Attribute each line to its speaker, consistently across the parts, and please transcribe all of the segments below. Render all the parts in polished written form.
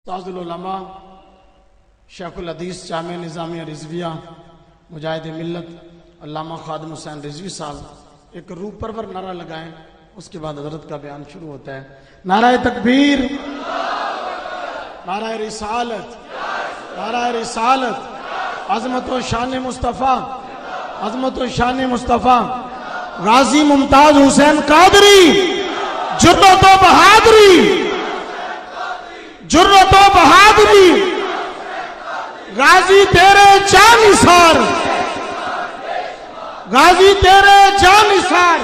Speaker 1: تاج العلماء شیخ الحدیث جامع نظامیہ رضویہ مجاہد ملت علامہ خادم حسین رضوی صاحب ایک روح پرور نعرہ لگائیں، اس کے بعد حضرت کا بیان شروع ہوتا ہے۔ نعرہ تکبیر، نعرہ رسالت، نعرہ رسالت، عظمت و شان مصطفیٰ، عظمت و شان مصطفیٰ، غازی ممتاز حسین قادری، جرت و بہادری، جرت و بہادری، غازی تیرے جاں نثار، غازی تیرے جاں نثار۔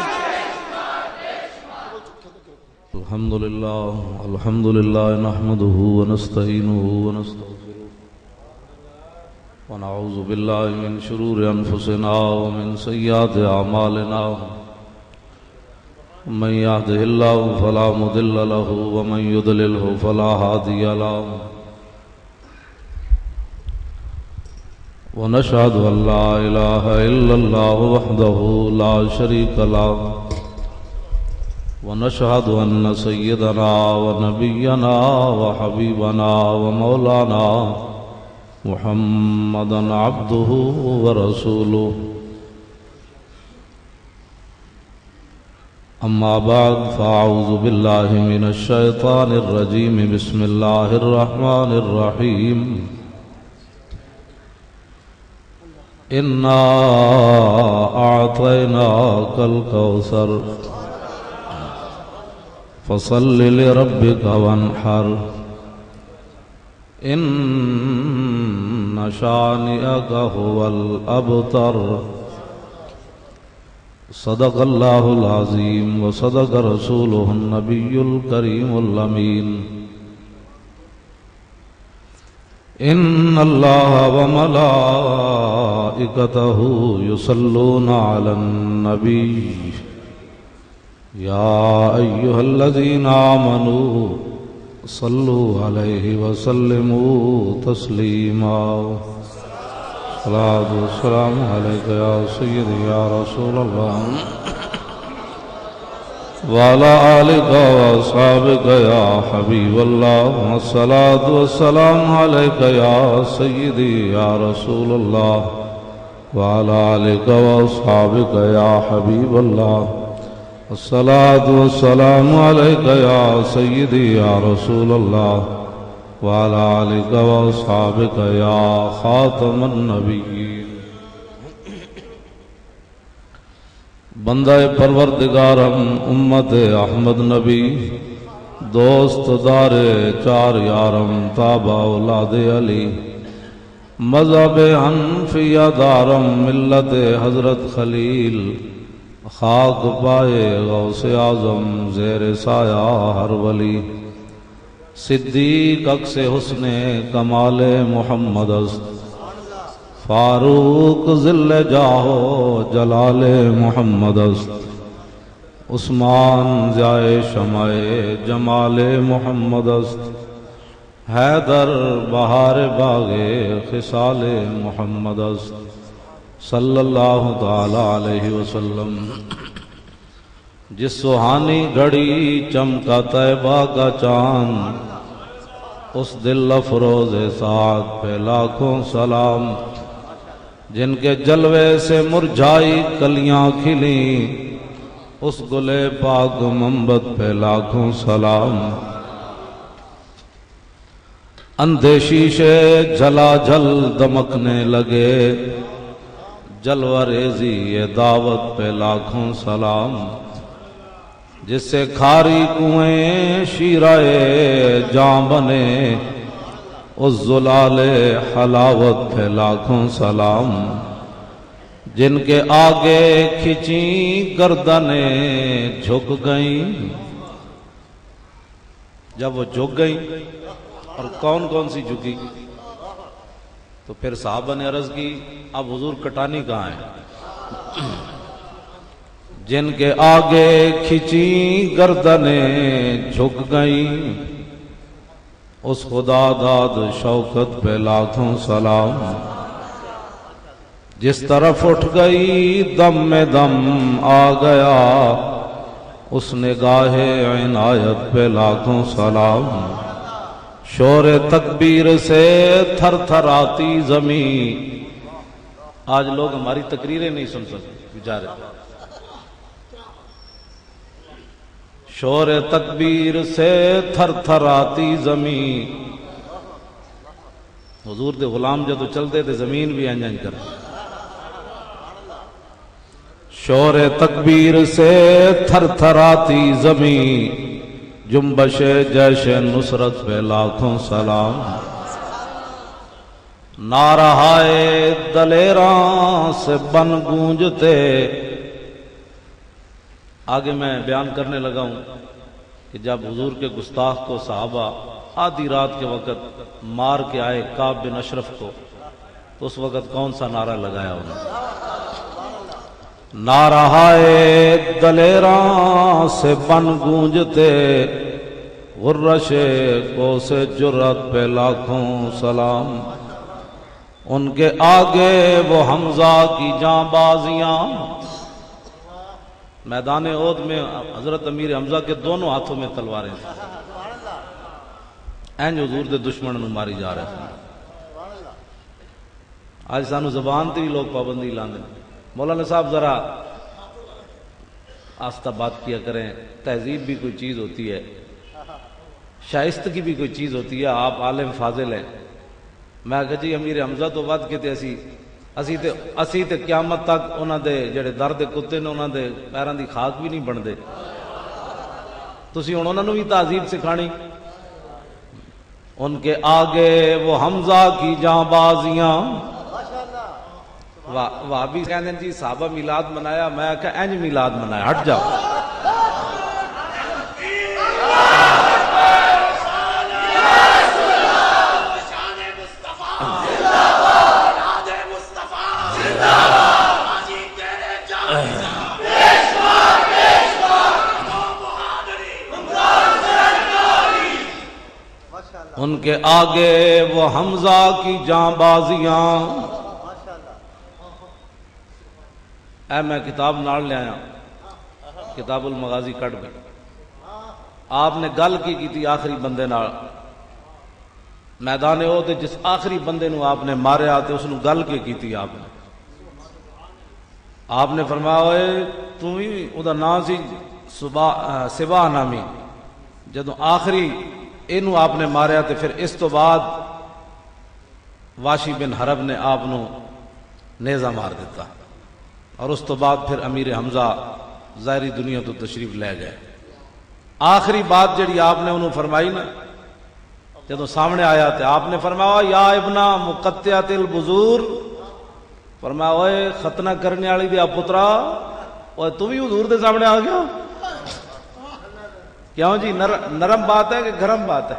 Speaker 2: الحمدللہ نحمده ونستعینه ونستغفره ونعوذ باللہ من شرور انفسنا ومن سیئات اعمالنا، من يهده الله فلا مضل له ومن يضلله فلا هادي له، ونشهد أن لا إله إلا الله وحده لا شريك له، ونشهد أن سيدنا ونبينا وحبيبنا ومولانا محمدا عبده ورسوله، أما بعد فأعوذ بالله من الشيطان الرجيم، بسم الله الرحمن الرحيم، إنا أعطيناك الكوثر فصل لربك وانحر إن شانئك هو الأبتر۔ صدق الله العظيم وصدق رسوله النبي الكريم الأمين، إن الله وملائكته يصلون على النبي يا أيها الذين آمنوا صلوا عليه وسلموا تسليما۔ الصلاة والسلام عليك يا سيدي يا رسول الله وعلى آلك وأصحابك يا حبيب الله، الصلاة والسلام عليك يا سيدي يا رسول الله وعلى آلك وأصحابك يا حبيب الله، الصلاة والسلام عليك يا سيدي يا رسول الله وعلى آلك وأصحابك يا خاتم النبيين۔ بندہ پروردگارم امت احمد نبی، دوست دار چار یارم تابع اولاد علی، مذہب حنفیہ دارم ملت حضرت خلیل، خاک پائے غوث اعظم زیر سایہ ہر ولی، صدیق عکس حسن کمال محمد است، فاروق ذل جاہو جلال محمد است، عثمان ضیائے شمع جمال محمد است، حیدر بہار باغ خصال محمد است، صلی اللہ تعالی علیہ وسلم۔ جس سہانی گھڑی چمکا طیبہ کا چاند، اس دل افروز سعد پہ لاکھوں سلام، جن کے جلوے سے مرجھائی کلیاں کھلیں، اس گلے پاک منبت پہ لاکھوں سلام۔ اندھے شیشے جھلا جھل دمکنے لگے، جلوہ ریزی یہ دعوت پہ لاکھوں سلام، جس سے کھاری کنویں شیرائے جاں بنے، اس زلال حلاوت پہ لاکھوں سلام، جن کے آگے کھچیں گردنیں جھک گئیں۔ جب وہ جھک گئیں اور کون کون سی جھکی، تو پھر صحابہ نے عرض کی اب حضور کٹانی کہاں ہے؟ جن کے آگے کھچیں گردنیں جھک گئیں، اس خدا داد شوکت پہ لاکھوں سلام، جس طرف اٹھ گئی دم میں دم آ گیا، اس نگاہ عنایت پہ لاکھوں سلام، شور تکبیر سے تھر تھر آتی زمین. آج لوگ ہماری تقریریں نہیں سن سکتے بیچارے. شور تکبیر سے تھر تھر آتی زمین. حضور دے غلام جدو چلتے تھے زمین بھی انج انج کرتے. شور تکبیر سے تھر تھر آتی زمین. جنبش جیش نصرت پہ لاکھوں سلام. نعرہائے دلیراں سے بن گونجتے. آگے میں بیان کرنے لگا ہوں کہ جب حضور کے گستاخ کو صحابہ آدھی رات کے وقت مار کے آئے کعب بن اشرف کو، تو اس وقت کون سا نعرہ لگایا انہوں نے؟ نعرہائے دلیراں سے بن گونجتے. غرش کو سے جرت پہ لاکھوں سلام. ان کے آگے وہ حمزہ کی جاں بازیاں. میدان احد میں حضرت امیر حمزہ کے دونوں ہاتھوں میں تلواریں تھیں. اینج حضور دے دشمن نو ماری جا رہے تھے. آج سانو زبان تے بھی لوگ پابندی لاندے. مولانا صاحب ذرا آستہ بات کیا کریں. تہذیب بھی کوئی چیز ہوتی ہے، شائستگی بھی کوئی چیز ہوتی ہے. آپ عالم فاضل ہیں. میں کہا جی امیر حمزہ تو ود کے تے اسی تے قیامت تک انہاں دے جڑے درد کتے نے انہاں دے پیراں دی خاک بھی نہیں بندے. تسی ہن انہاں نوں بھی تہذیب سکھانی. ان کے آگے وہ حمزہ کی جاں بازیاں. وہابی کہندے جی صحابہ میلاد منایا. میں کہا انج میلاد منایا، ہٹ جاؤ. ان کے آگے وہ حمزہ کی جاں بازیاں. اے میں کتاب نال لے آیا، کتاب المغازی کٹ گئی. آپ نے گل کی تھی آخری بندے نال. میدان احد جس آخری بندے نو آپ نے ماریا تے اس نو گل کی تھی. آپ نے فرمایا ہوئے تو ہی او دا نام سی سبا نامی. جدو آخری اینو آپ نے ماریا تے پھر اس تو بعد واشی بن حرب نے آپ نو نیزہ مار دیتا. اور اس تو بعد پھر امیر حمزہ ظاہری دنیا تو تشریف لے گئے. آخری بات جڑی آپ نے انہوں فرمائی نا جدو سامنے آیا تھے آپ نے فرمایا یا ابن مقطعۃ البذور. فرمایا اوئے ختنہ کرنے والی دیا پترا، اوئے تو بھی حضور دے سامنے آ گیا. کیوں جی نرم بات ہے کہ گرم بات ہے؟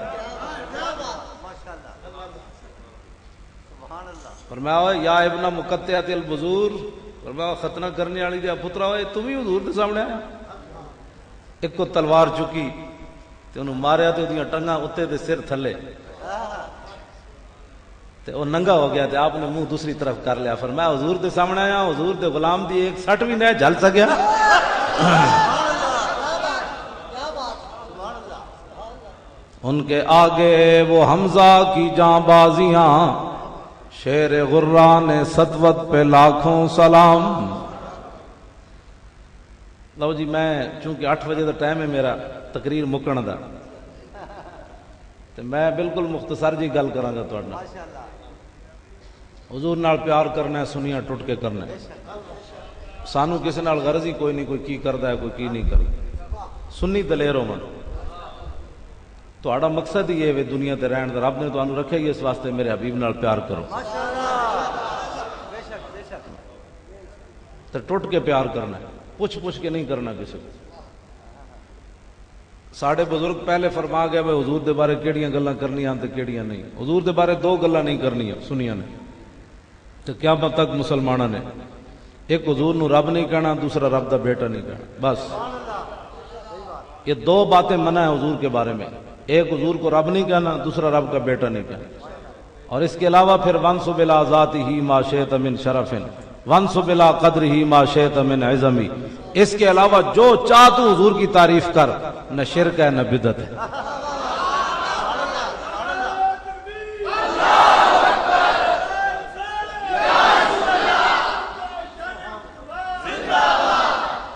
Speaker 2: فرمایا اوئے یا ابن مقطعۃ البذور. فرمایا ختنہ کرنے والی دیا پترا، اوئے تو بھی حضور دے سامنے آیا. ایک کو تلوار چکی تے انہوں ماریا تے اودیاں ٹنگاں اتے دے سر تھلے تے وہ ننگا ہو گیا تے آپ نے منہ دوسری طرف کر لیا. فرمایا حضور دے سامنے آیا، حضور دے غلام دی ایک سٹ بھی نہیں جھل سکیا. ان کے آگے وہ حمزہ کی جاں بازیاں. شیر غران سطوت پہ لاکھوں سلام. لو جی میں چونکہ 8 بجے دا ٹائم ہے میرا تقریر مکن دا، تو میں بالکل مختصر جی گل کراں گا تہاڈے نال. حضور نال پیار کرنا ہے، سنیاں ٹوٹ کے کرنا ہے. سانو کسی نال غرض ہی کوئی نہیں، کوئی کی کردا ہے کوئی کی نہیں کردا. سنی دلیر ہون. تہاڈا مقصد ہی ہے دنیا تے رہن دا. رب نے تانوں رکھیا ہی اس واسطے میرے حبیب نال پیار کرو تے ٹوٹ کے پیار کرنا ہے، پوچھ کے نہیں کرنا کسی کو. ساڑھے بزرگ پہلے فرما گیا بھائی حضور دے بارے کیڑیاں گلاں کرنیاں تے کیڑیاں نہیں. حضور دے بارے 2 گلاں نہیں کرنیاں سنیاں نے تو قیامت تک مسلمانوں نے. ایک حضور نو رب نہیں کہنا، دوسرا رب دا بیٹا نہیں کہنا. بس یہ 2 باتیں منع ہے حضور کے بارے میں. ایک حضور کو رب نہیں کہنا، دوسرا رب کا بیٹا نہیں کہنا. اور اس کے علاوہ پھر وانسب الی ذاتہ ما شئت من شرف وانسب الی قدرہ ما شئت من عظم. اس کے علاوہ جو چاہ تو حضور کی تعریف کر، نہ شرک ہے نہ بدعت ہے.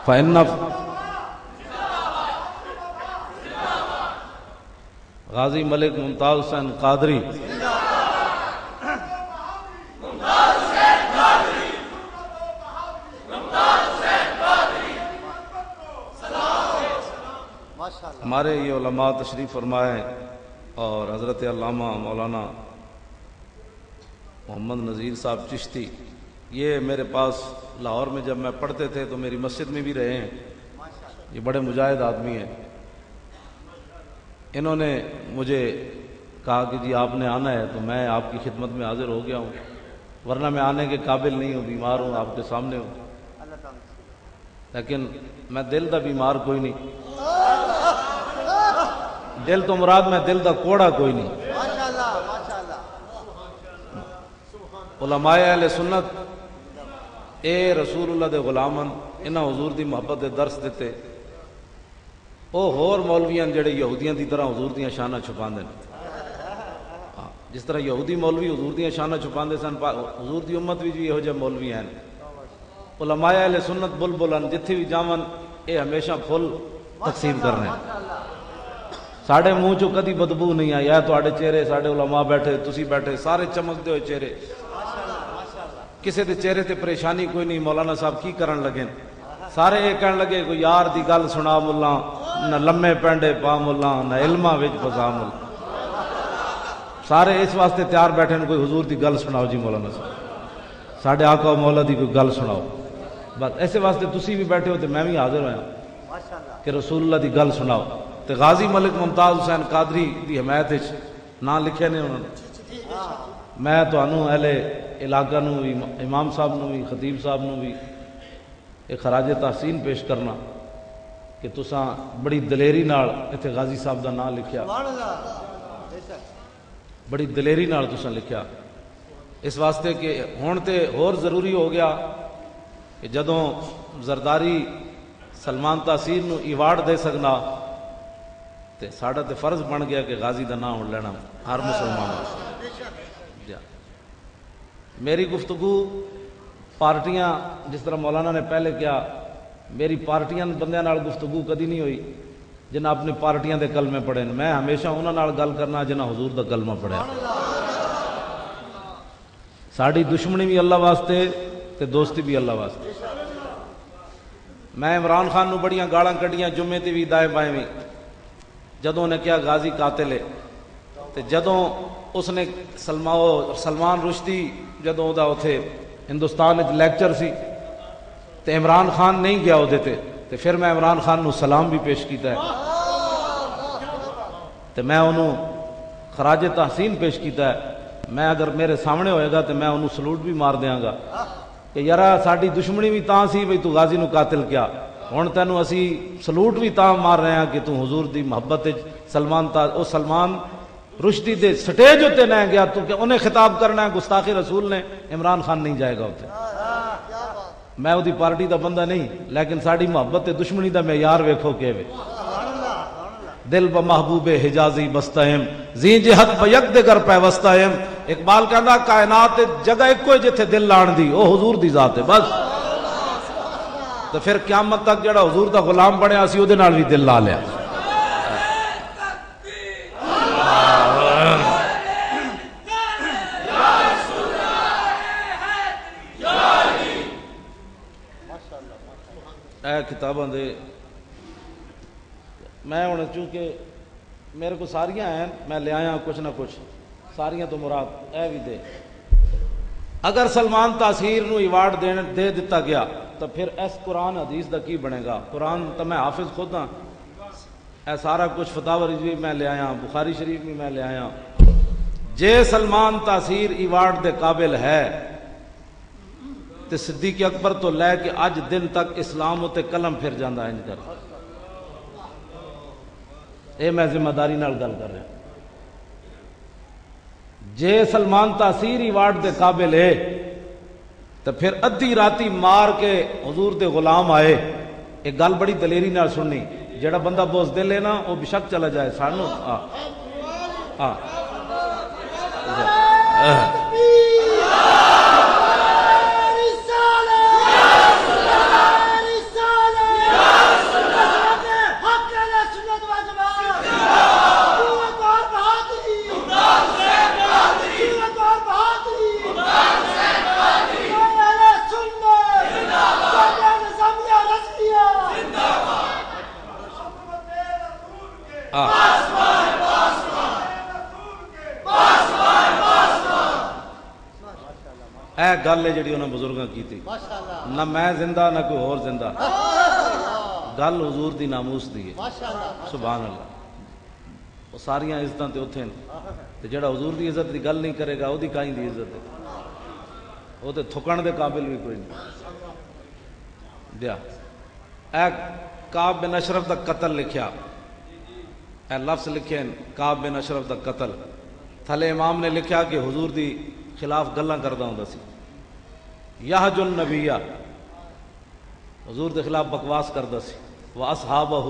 Speaker 2: فإن غازی ملک ممتاز حسین قادری ہمارے یہ علماء تشریف فرمائے اور حضرت علامہ مولانا محمد نذیر صاحب چشتی یہ میرے پاس لاہور میں جب میں پڑھتے تھے تو میری مسجد میں بھی رہے ہیں. یہ بڑے مجاہد آدمی ہیں. انہوں نے مجھے کہا کہ جی آپ نے آنا ہے تو میں آپ کی خدمت میں حاضر ہو گیا ہوں، ورنہ میں آنے کے قابل نہیں ہوں، بیمار ہوں، آپ کے سامنے ہوں. لیکن میں دل دا بیمار کوئی نہیں، دل تو مراد میں دل دا کوڑا کوئی نہیں. علماء اہل سنت اے رسول اللہ دے غلامن انہاں حضور دی محبت دے درس دیتے. وہ ہور مولویاں جڑے یہودیاں دی طرح حضور دیاں شاناں چھپاندے نے. جس طرح یہودی مولوی حضور دیاں شاناں چھپاندے سن، حضور دی امت بھی یہو جہے مولوی ہیں. علماء اہل سنت بلبلن جتھے بھی جاون اے ہمیشہ پھل تقسیم کرنے. ساڑھے منہ چو کدی بدبو نہیں آئی. ہے تواڈے چہرے ساڑھے علماء بیٹھے تسی بیٹھے سارے چمکدے ہوئے چہرے، کسے دے چہرے تے پریشانی کوئی نہیں. مولانا صاحب کی کرن لگے؟ سارے یہ کہن لگے کوئی یار دی گل سنا ملا، نہ لمے پینڈے پا ملا، نہ علماں وچ فسا ملا. سارے اس واسطے تیار بیٹھے ہیں کوئی حضور دی گل سناؤ جی مولانا صاحب، ساڈے آقا و مولا دی کوئی گل سناؤ. بس ایسے واسطے تسی بھی بیٹھے ہو تو میں بھی حاضر ہوا کہ رسول اللہ دی گل سناؤ. تے غازی ملک ممتاز حسین قادری دی حمایت وچ نام لکھے نے انہوں نے. میں تانوں اہل علاقہ نو بھی، امام صاحب نو بھی، خطیب صاحب نو بھی ایک خراج تحسین پیش کرنا کہ تساں بڑی دلیری نال ایتھے غازی صاحب دا نام لکھیا، بڑی دلیری نال تساں لکھیا. اس واسطے کہ ہن تے ہور ضروری ہو گیا کہ جدوں زرداری سلمان تاثیر نو ایوارڈ دے سکنا تے ساڈا تے فرض بن گیا کہ غازی دا نام ہن لینا ہر مسلمان. میری گفتگو پارٹیاں جس طرح مولانا نے پہلے کیا، میری پارٹیاں بندیاں نال گفتگو کدی نہیں ہوئی جنہاں اپنی پارٹیاں دے کلمے پڑھے. میں ہمیشہ انہاں نال گل کرنا جنہاں حضور دا کلمہ پڑھیا. ساڈی دشمنی بھی اللہ واسطے تے دوستی بھی اللہ واسطے. میں عمران خان نو بڑیاں گالاں کڈیاں جمعے تے بھی دائیں بائیں بھی، جدوں نے کیا غازی قاتل ہے. تے جدوں اس نے سلمان رشدی جدوں دا اتھے ہندوستان وچ لیکچر سی تے عمران خان نہیں گیا اودے تے پھر میں عمران خان نو سلام بھی پیش کیتا ہے تے میں انہوں خراج تحسین پیش کیتا ہے. میں اگر میرے سامنے ہوئے گا تو میں انہوں سلوٹ بھی مار دیاں گا کہ یارا ساڈی دشمنی بھی تاں سی بھئی تو غازی نو قاتل کیا، ہن تینوں اسی سلوٹ بھی تاں مار رہے ہیں کہ تو حضور دی محبت سلمان رشدی دے سٹیج ہوتے نہ گیا تو کہ انہیں خطاب کرنا ہے گستاخی رسول نے. عمران خان نہیں جائے گا ہوتے. میں وہ دی پارٹی دا بندہ نہیں، لیکن ساڑی محبت دشمنی دا معیار ویکھو کہ دل ب محبوب حجازی بستہم زی جہت ب یک دے گر پیوستہم. اقبال کہندا کائنات جگہ ایک کوئی جتھے دل لان دی او حضور دی ذات ہے بس. تو پھر قیامت تک جڑا حضور دا غلام بنیا اسی او دے نال بھی دل لا لیا. اے کتاباں دے میں ہوں چونکہ میرے کو ساریاں ہیں میں لے آیا کچھ نہ کچھ، ساریاں تو مراد اے بھی دے. اگر سلمان تاثیر نو ایوارڈ دے دیتا گیا تو پھر اس قرآن حدیث دا کی بنے گا؟ قرآن تو میں حافظ خود ہاں، اے سارا کچھ فتاوی رضوی میں لے آیا، بخاری شریف بھی میں لے آیا. جے سلمان تاثیر ایوارڈ دے قابل ہے تے صدیق اکبر تو لے کے اج دن تک اسلام تے قلم پھر جاندہ ہے. کر اے میں ذمہ داری نال گل کر رہا. جے سلمان تاثیر ایوارڈ دے قابل ہے تو پھر ادھی راتی مار کے حضور دے غلام آئے. ایک گل بڑی دلیری نال سننی، جڑا بندہ بزدل ہے نا وہ بشک چلا جائے سانو. اے گل ہے جڑی انہاں بزرگاں کیتی، نہ میں زندہ نہ کوئی اور زندہ، گل حضور دی ناموس دی ہے، سبحان اللہ۔ وہ ساریاں عزتاں تے اوتھے نے، تے جڑا حضور دی عزت دی گل نہیں کرے گا اودی کائیں دی عزت ہے، وہ تے تھکن دے قابل بھی کوئی نہیں۔ دیا اے کعب بن اشرف دا قتل لکھیا، اے لفظ لکھے کعب بن اشرف دا قتل، تھلے امام نے لکھیا کہ حضور دی خلاف گلاں کردا ہوندا سی، یحج النبیہ، حضور دے خلاف بکواس کردا سی، واصحابہ،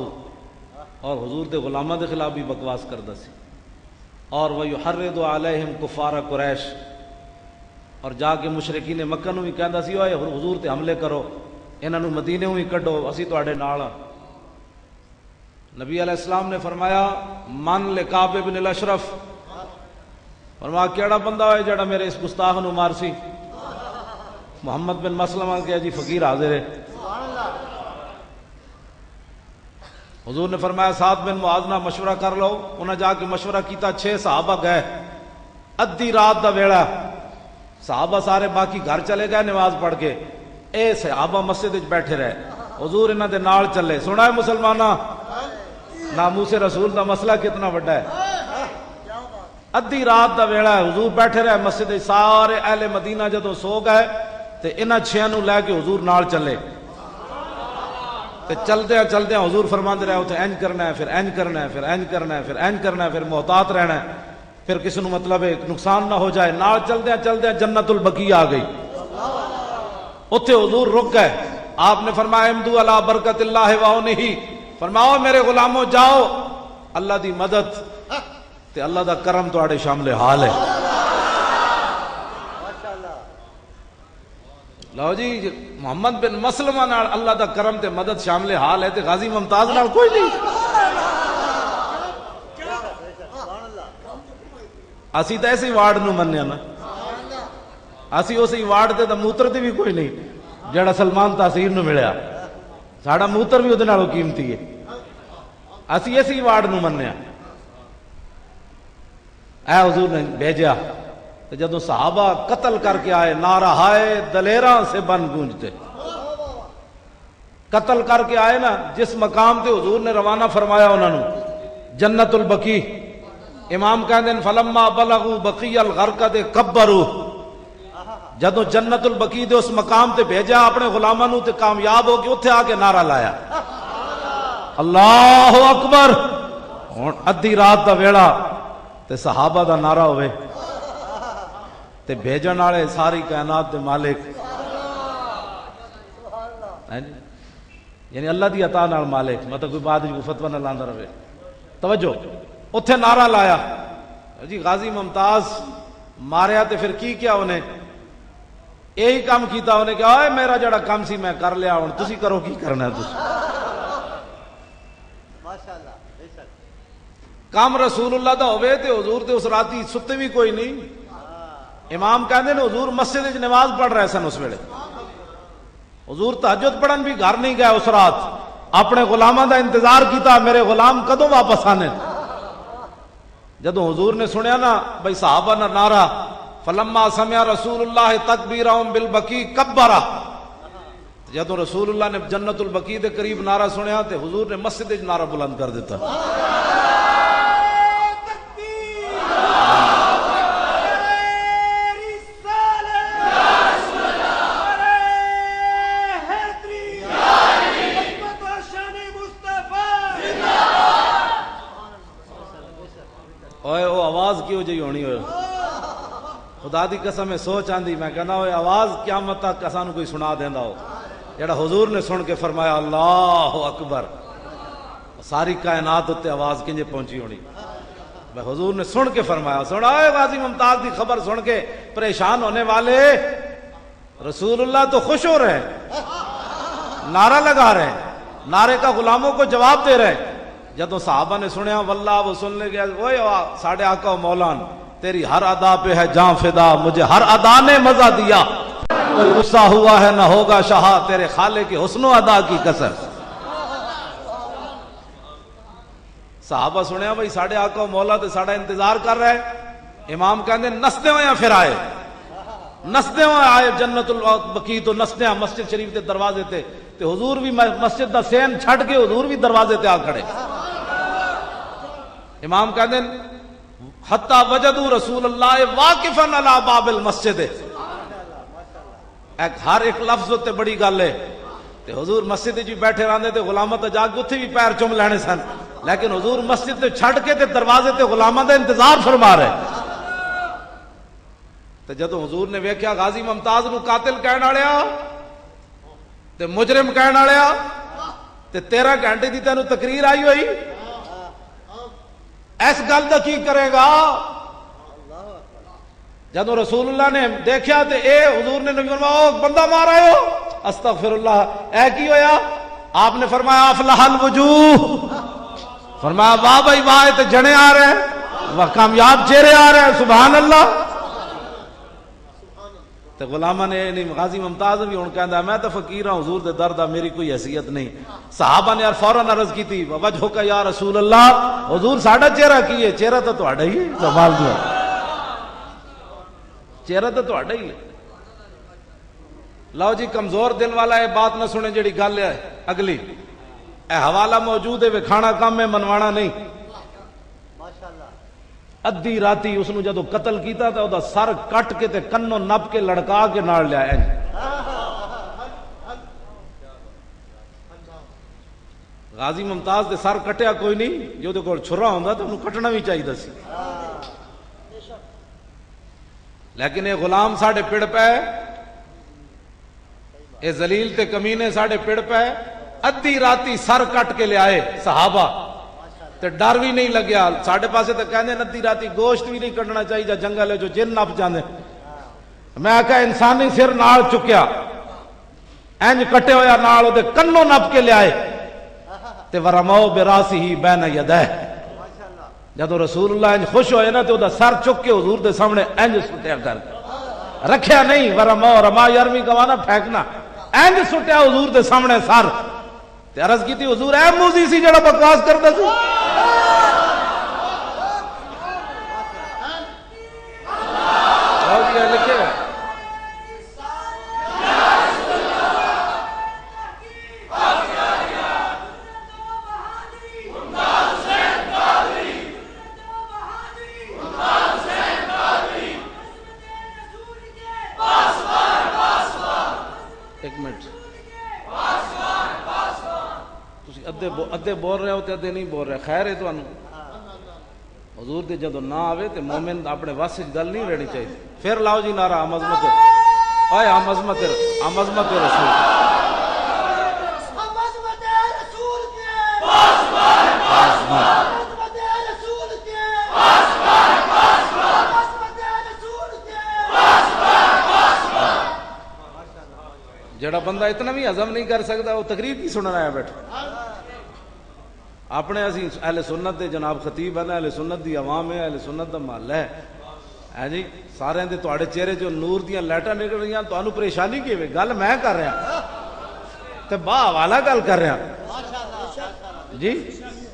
Speaker 2: اور حضور دے غلاماں دے خلاف بھی بکواس کردا سی، اور ویحرض علیہم کفار قریش، اور جا کے مشرکین مکہ نو بھی کہندا سی اوئے حضور تے حملے کرو، انہاں نو مدینے ہی کڈو، اسی تواڈے نال ہاں۔ نبی علیہ السلام نے فرمایا من لکعب بن الاشرف، فرمایا کیڑا بندہ ہوئے جڑا میرے اس گستاخ نو مارسی؟ محمد بن مسلمہ کہا جی فقیر حاضر ہے۔ حضور نے فرمایا سعد بن معاذ نہ مشورہ کر لو، انہیں جا کے مشورہ کیتا، 6 صحابہ گئے، ادھی رات دا ویڑا، صحابہ سارے باقی گھر چلے گئے نماز پڑھ کے، اے صحابہ مسجد وچ بیٹھے رہے، حضور انہاں دے نال چلے۔ سنا ہے مسلماناں ناموس رسول دا مسئلہ کتنا بڑا ہے، ادھی رات دا ویڑا ہے، حضور بیٹھے رہے مسجد، سارے اہل مدینہ جدوں سو گئے تے انہاں 6 نو لے کے حضور نال چلے، تے چلدے چلدے حضور فرماندے رہے اتھے انج کرنا ہے، پھر انج کرنا ہے، پھر انج کرنا ہے، پھر انج کرنا ہے، پھر محتاط رہنا ہے، پھر کسی نو مطلب ہے نقصان نہ ہو جائے۔ نال چلدے چلدے جنت البقیع آ گئی، اتھے حضور رک گئے، آپ نے فرمایا امدو علی برکت اللہ وعونہ، فرماؤ میرے غلاموں جاؤ، اللہ دی مدد تے اللہ دا کرم تواڈے شامل حال ہے۔ لو جی محمد بن مسلمہ نال اللہ دا کرم تے مدد شامل حال ہے تے غازی ممتاز نال کوئی نہیں۔ اسی تے ایسے وارڈ نو منیا نا، اسی اسی وارڈ تے موتر تے بھی کوئی نہیں جڑا سلمان تاثیر نو ملیا، ساڑا موتر بھی اودے نالوں قیمتی ہے، اسی اسی وارڈ نو منیا۔ اے حضور نے بھیجا، جدو صحابہ قتل کر کے آئے، نعرہ ہائے دلیراں سے بن گونجتے، قتل کر کے آئے نا، جس مقام تے حضور نے روانہ فرمایا انہوں نے جنت البقیع، امام کہندے ہیں فلما بلغوا بقیع الغرقد کبروا، جدو جنت البقیع دے اس مقام تے بھیجا اپنے غلاماں نو تے کامیاب ہو کے اتھے آ کے نعرہ لایا اللہ اکبر۔ ہن ادھی رات دا ویڑا تے صحابہ دا نعرہ ہوئے تے بھیجن والے ساری کائنات دے مالک، یعنی اللہ دی عطا نال مالک، مطلب کوئی بعد کوئی فتوی نہ لاندا رہے۔ توجہ، اتھے نعرہ لایا جی غازی ممتاز ماریا تے پھر کی کیا انہیں؟ یہی کام کیتا انہیں کہ آئے میرا جڑا کام سی میں کر لیا، ہن تسی کرو کی کرنا ہے تسی۔ کام رسول اللہ دا ہوئے تے حضور تے اس راتی ستے بھی کوئی نہیں، امام کہندے نے حضور مسجد وچ نماز پڑھ رہے سن، اس ویلے حضور تہجد پڑھن بھی گھر نہیں گئے، اس رات اپنے غلاماں دا انتظار کیتا میرے غلام کدوں واپس آنے۔ جدوں حضور نے سنیا نا بھئی صحابہ نہ نعرہ فلما سمع رسول اللہ تکبیرہم بالبقیع کبرا، جدوں رسول اللہ نے جنت البقیع دے قریب نعرہ سنیا تے حضور نے مسجد وچ نعرہ بلند کر دیتا۔ اوے وہ آواز کیوں جی ہونی ہوئے، خدا دی قسم ہے سوچ آندی، میں کہنا ہوئے آواز قیامت تک کسانو کوئی سنا دیندہ ہو، جڑا حضور نے سن کے فرمایا اللہ اکبر، ساری کائنات ہوتے آواز کنجے پہنچی ہونی، حضور نے سن کے فرمایا۔ سنا ہے غازی ممتاز دی خبر سن کے پریشان ہونے والے، رسول اللہ تو خوش ہو رہے ہیں، نعرہ لگا رہے ہیں، نعرے کا غلاموں کو جواب دے رہے ہیں۔ جدو صحابہ نے سنیا واللہ وہ سننے گیا، وہی ساڑھے آقا و مولان تیری ہر ادا پہ ہے جان فدا، مجھے ہر ادا نے مزہ دیا، غصہ ہوا ہے نہ ہوگا شہا، تیرے خالق کے حسن و ادا کی کسر۔ صحابہ سنیا بھائی ساڑھے آقا و مولا تے ساڑھا انتظار کر رہے، امام کہندے نستے ہوئے یا پھر آئے، نسدے آئے جنت البقیع تو نسدے مسجد شریف کے دروازے تے حضور بھی مسجد دا سین چھڈ کے حضور بھی دروازے تے آ کھڑے. امام کہتے ہیں حتی وجدوا رسول اللہ واقفا علی باب المسجد. ہر ایک لفظ تے بڑی گل ہے. تے حضور مسجد جی بیٹھے رہندے تے غلاماں تے جا کے اتھے بھی پیر چوم لینے سن, لیکن حضور مسجد تے چھڈ کے تے دروازے تے غلاماں دا انتظار فرما رہے. تے جدوں حضور نے ویکھیا غازی ممتاز نو قاتل کہن والیا تے مجرم کہن والیا تے 13 گھنٹے دی تینوں تقریر آئی ہوئی, اس گل دا کی کرے گا؟ جدو رسول اللہ نے دیکھا تے اے حضور نے نبی فرمایا بندہ مار آئے ہو, استغفر اللہ, اے کی ہویا؟ آپ نے فرمایا افلح الوجوہ, فرمایا واہ بھائی واہ, تے جنے آ رہے ہیں, وہ کامیاب چہرے آ رہے ہیں, سبحان اللہ. تے غلامہ نے غازی ممتاز بھی ہن کہندا میں تو فقیر ہوں, حضور دے در دا میری کوئی حیثیت نہیں. صحابہ نے فوراً عرض کی تھی وجہو کا یا رسول اللہ, حضور ساڈا چہرہ کی ہے؟ چہرہ تو تہاڈا ہی ہے, سوال دیا چہرہ تو تہاڈا ہی ہے. لو جی کمزور دل والا یہ بات نہ سنے جڑی گل ہے اگلی, اے حوالہ موجود ہے, وکھانا کام ہے, منوانا نہیں. ادھی راتی اس نو جدو قتل کیتا تے او دا سر کٹ کے تے کنوں نپ کے لڑکا کے نال لیا ہے. غازی ممتاز دے سر کٹیا کوئی نہیں, جو دے کول چھرا ہوندا تے انہوں کٹنا بھی چاہیے سی, لیکن یہ غلام ساڑھے پڑ پہ, یہ ذلیل تے کمینے ساڑھے پڑ پہ, ادھی راتی سر کٹ کے لے آئے صحابہ, تے ڈر بھی نہیں لگیا. ساڑھے پاسے تے کہنے ادھی راتی گوشت بھی نہیں کٹنا چاہیے, جا جنگل ہے جو جن نپ جاندے. میں آکھا انسانی سر نال چکیا, اینج کٹے ہویا نال دے کنوں نپ کے لے آئے, تے ورماؤ براسہ بین یدہ. جدو رسول اللہ انج خوش ہوئے نا, تے دا سر چک کے حضور دے سامنے انج سٹیا کر رکھیا نہیں, ورماؤ رما یرمی گوانا پھینکنا, انج سٹیا حضور دے سامنے سر. تے عرض کی تھی حضور اے موزی سی جڑا بکواس کردا سی, لکھے ادھے بول رہے ہوتے ادھے نہیں بول رہے, خیر ہے تو حضور دے جدو نہ آوے تے مومن اپنے واسط گل نہیں رہنی چاہیے. پھر لاؤ جی نعرہ ہم عظمت, اوے ہم عظمت رسول, جڑا بندہ اتنا بھی ہضم نہیں کر سکتا وہ تقریر کی سننا آیا بیٹھا. اپنے اسی اہل سنت دے جناب خطیب ہے نا, اہل سنت دی عوام ہے, اہل سنت دا محلہ ہے جی, سارے دے تواڈے چہرے جو نور دیاں لائٹاں نکل رہی ہیں, تانوں پریشانی کی ہے؟ گل میں کر رہا تے با حوالہ گل کر رہا جی.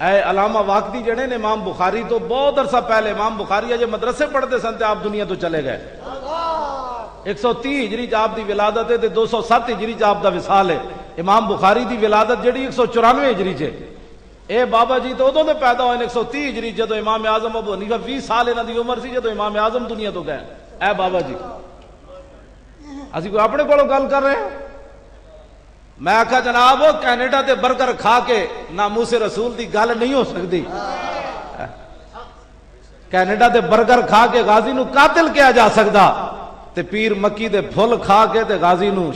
Speaker 2: اے علامہ واقدی جڑے نے امام بخاری تو بہت عرصہ پہلے, امام بخاری اجے مدرسے پڑھتے سن تے آپ دنیا تو چلے گئے. 130 ہجری آپ دی ولادت ہے تے 207 ہجری آپ دا وصال ہے. امام بخاری دی ولادت جڑی 194 ہجری چ, اے بابا جی تو ادوں دے پیدا ہوئے 130 ہجری, جدو امام اعظم ابو حنیفہ 20 سال انہاں دی عمر سی جدو امام اعظم دنیا تو گئے. اے بابا جی اسی کوئی اپنے کولوں گل کر رہے ہیں. میں آکھا جناب کینیڈا تے برگر کھا کے ناموس رسول دی گل نہیں ہو سکتی. کینیڈا تے برگر کھا کے غازی نو قاتل کیا جا سکدا, تے پیر مکی دے پھل کھا کے تے غازی نو.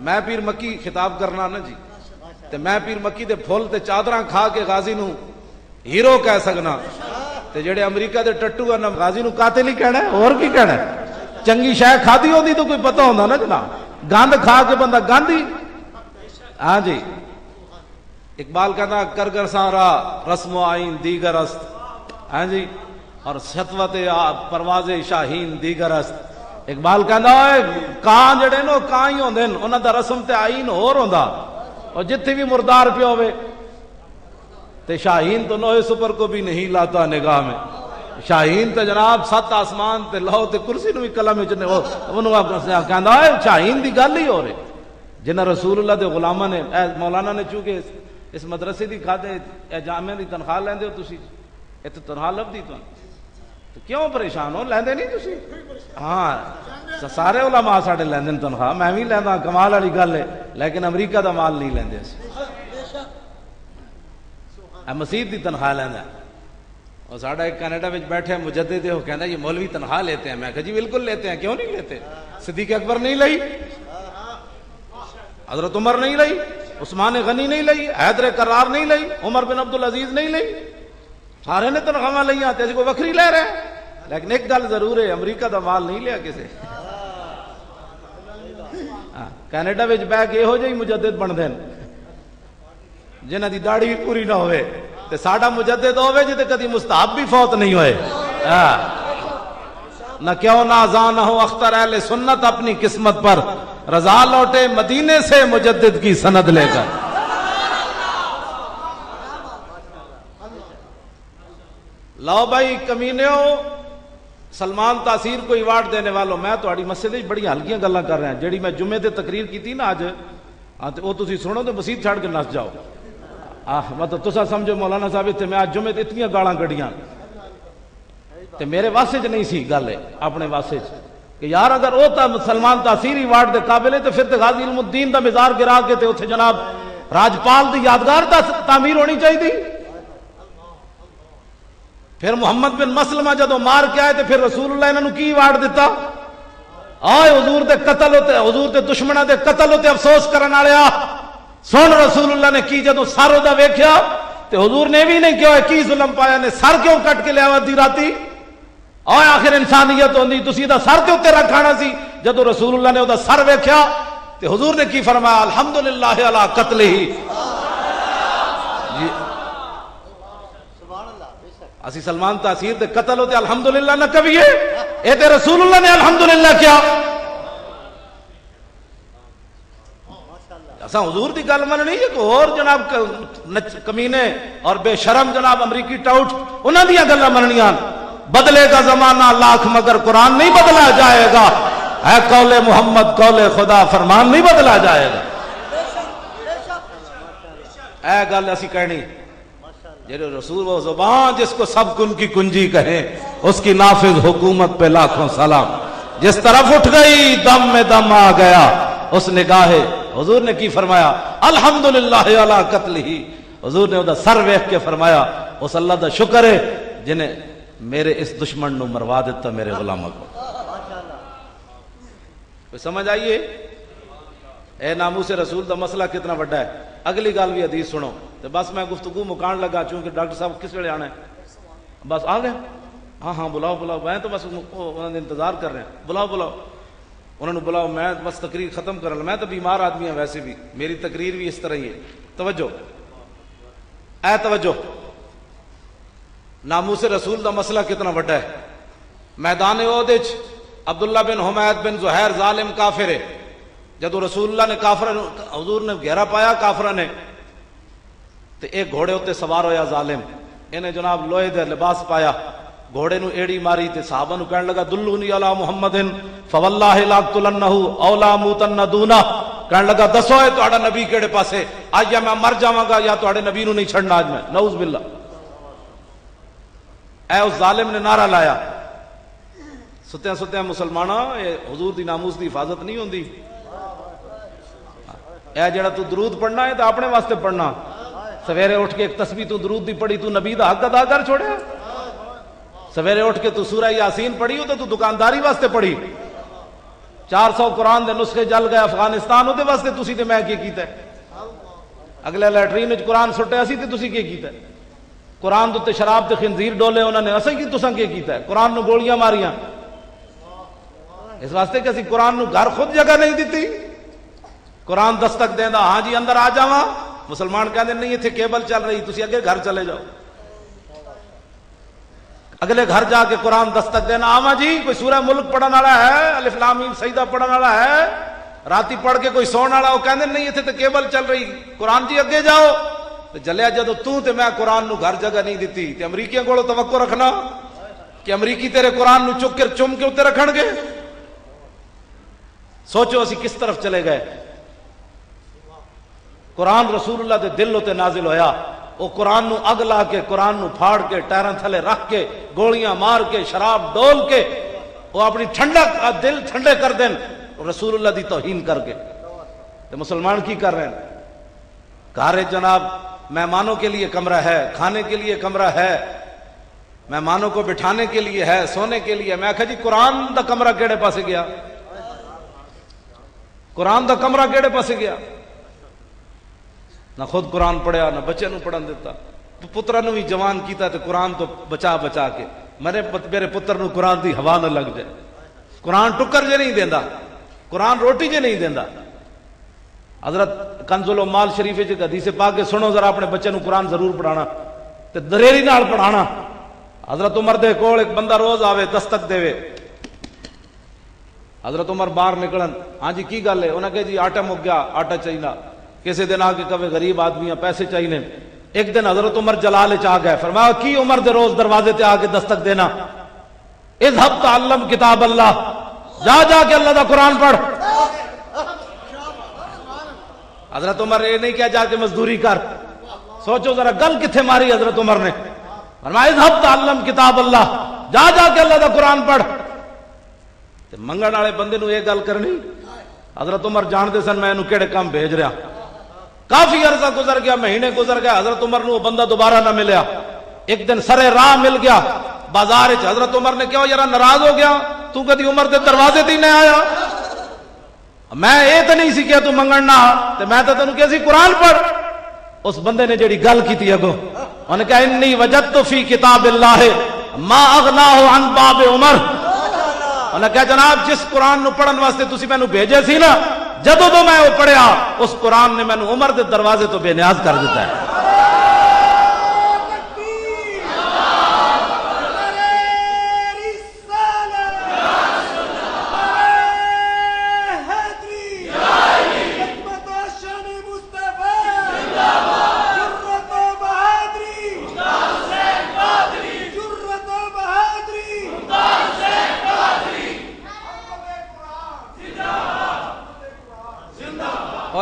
Speaker 2: میں پیر مکی خطاب کرنا نا جی, تے میں پیر مکی دے پھل تے چادراں کھا کے غازی نو ہیرو کہہ سکنا, تے جڑے امریکہ دے ٹٹو ہیں غازی نو قاتل ہی کہنا ہے, اور کی کہنا ہے؟ چنگی شے کھادی ہوندی تو کوئی پتہ ہوندا نا جناب, گند کھا کے بندہ گاندھی. ہاں جی اقبال کہنا کرگر سارا رسم و آئین دیگر است, ہاں جی, اور شتوت پرواز شاہین دیگر است. اقبال کہنا کان جڑے نو کان ہی ہوندے, انہاں دا رسم تے آئین ہور ہوندا, اور جتھے بھی مردار پیا ہوئے تے شاہین تو نوئے سپر کو بھی نہیں لاتا نگاہ میں. شاہین تے جناب 7 آسمان تے لو تے کرسی نو بھی قلم وچ نے اونوں کہندا اے شاہین دی گل ہی ہو رہی جنہ رسول اللہ دے غلاماں نے مولانا نے چونکہ اس مدرسے دی کھادے جامعہ دی تنخواہ لیندے ہو تسی ایتھے تنخواہ لبدی تو کیوں پریشان ہو لیندے نہیں تسی ہاں سارے علماء ساڈے لیندے تنخواہ میں بھی لیندا کمال والی گل ہے لیکن امریکہ دا مال نہیں لیندے اسی مسجد دی تنخواہ لینا اور ساڈا ایک کینیڈا میں بیٹھے مجدد ہے وہ کہنا یہ مولوی تنخواہ لیتے ہیں میں کہا جی بالکل لیتے ہیں کیوں نہیں لیتے صدیق اکبر نہیں لئی حضرت عمر نہیں لئی عثمان غنی نہیں لئی حیدر کرار نہیں لئی عمر بن عبدالعزیز نہیں لئی سارے نے تنخواہ لئی تے کوئی وکری لے رہے لیکن ایک گل ضرور ہے امریکہ دا مال نہیں لیا کسے کینیڈا وچ بیٹھ کے یہو جہی مجدد بن دین جنہ دی داڑھی بھی پوری نہ ہوئے تے ساڈا مجدد ہوئے جی تے کدی مستحب بھی فوت نہیں ہوئے نہ کیوں نہ آزان ہو اختر اہل سنت اپنی قسمت پر رضا لوٹے مدینے سے مجدد کی سند لے کر لو بھائی کمینیو سلمان تاثیر کو ایوارڈ دینے والوں میں تہاڈی مسجد وچ بڑی ہلکیاں گلاں کر رہا جڑی میں جمعے تے تقریر کیتی نا اج تے او تسی سنو تے مسجد چھڑ کے نس جاؤ مطلب تسا سمجھو مولانا صاحب اتنے میں آج جمعے اتنی گالاں کڑیاں تے میرے واسے چ نہیں سی گل ہے اپنے واسے چ کہ یار اگر وہ سلمان تاثیر ایوارڈ دے قابل ہے تو پھر تے غازی علم الدین دا مزار گرا کے تے اوتھے جناب راجپال دی یادگار دا تعمیر ہونی چاہیے پھر محمد بن مسلمہ جدو مار کے آئے تے پھر رسول اللہ انہوں کی ایوارڈ دیتا آئے حضور دے قتل ہوتے حضور دے دشمنہ دے قتل ہوتے افسوس کرن والے سن رسول اللہ نے کی جدو سر دا ویکھیا تے حضور نے بھی نہیں کیا کی ظلم پایا نے سر کیوں کٹ کے لیا دی راتی آئے آخر انسانیت ہوندی تسی دا سر کے اوتے رکھانا سی جدو رسول اللہ نے او دا سر ویکھیا تے حضور نے کی فرمایا الحمدللہ علی قتلہ اسی سلمان تاثیر دے قتل ہوتے الحمدللہ نہ کبھی اے تے رسول اللہ نے الحمدللہ کیا ایسا حضور دی گل مننی ہے کہ اور جناب کمینے اور بے شرم جناب امریکی ٹاؤٹ انہاں دیاں گلاں مننیاں بدلے گا زمانہ لاکھ مگر قرآن نہیں بدلا جائے گا اے قول محمد قول خدا فرمان نہیں بدلا جائے گا اے گل اسی کہنی جیسے رسول و زبان جس کو سب کن کی کنجی کہیں اس کی نافذ حکومت پہ لاکھوں سلام جس طرف اٹھ گئی دم میں دم آ گیا اس نگاہ حضور نے کی فرمایا الحمدللہ علی قتلہ حضور نے وہ سر ویکھ کے فرمایا اس اللہ دا شکر ہے جنہیں میرے اس دشمن نو مروا دیتا میرے غلامہ کو کوئی سمجھ آئیے اے ناموس رسول دا مسئلہ کتنا بڑا ہے اگلی گل بھی حدیث سنو تو بس میں گفتگو مکان لگا چونکہ ڈاکٹر صاحب کس ویلے آنا ہے بس آ گئے ہاں ہاں بلاؤ بلاؤ میں تو بس انہوں نے انتظار کر رہے ہیں بلاؤ بلاؤ انہوں نے بلاؤ میں بس تقریر ختم کر رہا میں تو بیمار آدمی ہوں ویسے بھی میری تقریر بھی اس طرح ہی ہے توجہ اے توجہ ناموس رسول دا مسئلہ کتنا بڑا ہے میدان احد عبداللہ بن حمید بن زہیر ظالم کافر ہے جدو رسول اللہ نے کافر حضور نے گھیرا پایا کافرہ نے تے ایک گھوڑے ہوتے سوار ہویا ظالم انہیں جناب لوہے دے لباس پایا گھوڑے نو ایڑی ماری تے صحابہ نو کہنے لگا دلونی علی محمد فواللہ لاقتلنہ او لا موتن دونہ کہنے لگا دسو ہے تہاڈا نبی کیڑے پاسے آج یا میں مر جاواں گا یا تہاڈے نبی نو نہیں چھڑنا آج میں نعوذ باللہ اے اس ظالم نے نعرہ لایا ستیاں ستیاں مسلماناں حضور دی ناموس دی حفاظت نہیں ہوندی اے جڑا تو درود پڑھنا ہے تو اپنے واسطے پڑھنا سویرے اٹھ کے ایک تسبیح تو درود دی پڑھی تو نبی دا حق ادا کر چھوڑیا سویرے اٹھ کے تو سورہ یاسین پڑھی ہو تو دکانداری واسطے پڑھی 400 قرآن دے نسخے جل گئے افغانستان ہو دے واسطے تسی تے میں کی کیتا ہے اگلے لیٹرین وچ قرآن سٹیا سی تے تسی کی کیتا ہے قرآن تے شراب تے خنزیر ڈولے انہوں نے اسیں کی تساں کی کیتا ہے قرآن نو گولیاں ماریاں اس واسطے کہ اسی قرآن نو گھر خود جگہ نہیں دیتی قرآن دستک دیندا ہاں جی اندر آ جاواں مسلمان کہندے نہیں ایتھے کیبل چل رہی تسی اگے گھر چلے جاؤ اگلے گھر جا کے قرآن دستک دینا آواں جی کوئی سورہ ملک پڑھن والا ہے الف لام میم سجدہ پڑھن والا ہے راتی پڑھ کے کوئی سون والا وہ کہندے نہیں ایتھے تے کیبل چل رہی قرآن جی اگے جاؤ تے جلیا جدو تو تے میں قرآن نو گھر جگہ نہیں دیتی تے امریکیاں کولوں توقع رکھنا کہ امریکی تیرے قرآن نو چک کے چم کے اتنے رکھن گے؟ سوچو اسی کس طرف چلے گئے. قرآن رسول اللہ دے دل تے نازل ہویا، وہ قرآن نو اگ لا کے، قرآن نو پھاڑ کے، ٹائراں تھلے رکھ کے، گولیاں مار کے، شراب ڈول کے وہ اپنی ٹھنڈا دل ٹھنڈے کر دیں رسول اللہ دی توہین کر کے. تو مسلمان کی کر رہے ہیں؟ گھر جناب مہمانوں کے لیے کمرہ ہے، کھانے کے لیے کمرہ ہے، مہمانوں کو بٹھانے کے لیے ہے، سونے کے لیے. میں کہا جی قرآن دا کمرہ کیڑے پاسے گیا؟ قرآن دا کمرہ کیڑے پاسے گیا؟ نہ خود قرآن پڑھیا، نہ بچے نو پڑھن دیتا، پترا نو بھی جوان کیتا تے قرآن تو بچا بچا کے. میرے پتر نو قرآن دی ہوا نہ لگ جائے. قرآن ٹکر جے نہیں دیندا، قرآن روٹی جے نہیں دیندا. حضرت کنز العمال شریف وچ حدیث پاک کے سنو ذرا، اپنے بچے نو قرآن ضرور پڑھانا تے دریری نال پڑھانا. حضرت عمر دے کول ایک بندہ روز آوے دستک دے، حضرت عمر باہر نکلن، ہاں جی کی گل ہے؟ انہاں کہ جی آٹا مک گیا، آٹا چاہیے. کسی دن آ کے کہے غریب آدمی ہیں پیسے چاہیے. ایک دن حضرت عمر جلال چ آ گئے، فرمایا کی عمر دے روز دروازے تے آ کے دستک دینا؟ اذهب تعلم کتاب اللہ، جا جا کے اللہ دا قرآن پڑھ. حضرت عمر یہ نہیں کہا جا کے مزدوری کر. سوچو ذرا گل کتنے ماری حضرت عمر نے. فرمایا اذهب تعلم کتاب اللہ، جا جا کے اللہ دا قرآن پڑھ. تے منگن والے بندے نو یہ گل کرنی؟ حضرت عمر جانتے سن میں انہوں کیڑے کام بھیج رہا. کافی عرصہ گزر گیا، مہینے گزر گیا، حضرت عمر نو وہ بندہ دوبارہ نہ ملیا. ایک دن سرے راہ مل گیا بازار. حضرت عمر نے کہا یار ناراض ہو گیا، تو کدی عمر دے دروازے تے نہیں آیا؟ میں یہ تو نہیں سی کہ تو منگن نہ، تے میں تو تینوں کہ سی قرآن پڑھ. اس بندے نے جڑی گل کی تھی اگو، انہوں نے کہا انی وجدت فی کتاب اللہ ما اغناہ عن باب عمر. انہوں نے کہا جناب جس قرآن نو پڑھن واسطے تسی میں نو بھیجے سی نا، جدو تو میں وہ پڑھیا اس قرآن نے میں نو عمر دے دروازے تو بے نیاز کر دیتا ہے.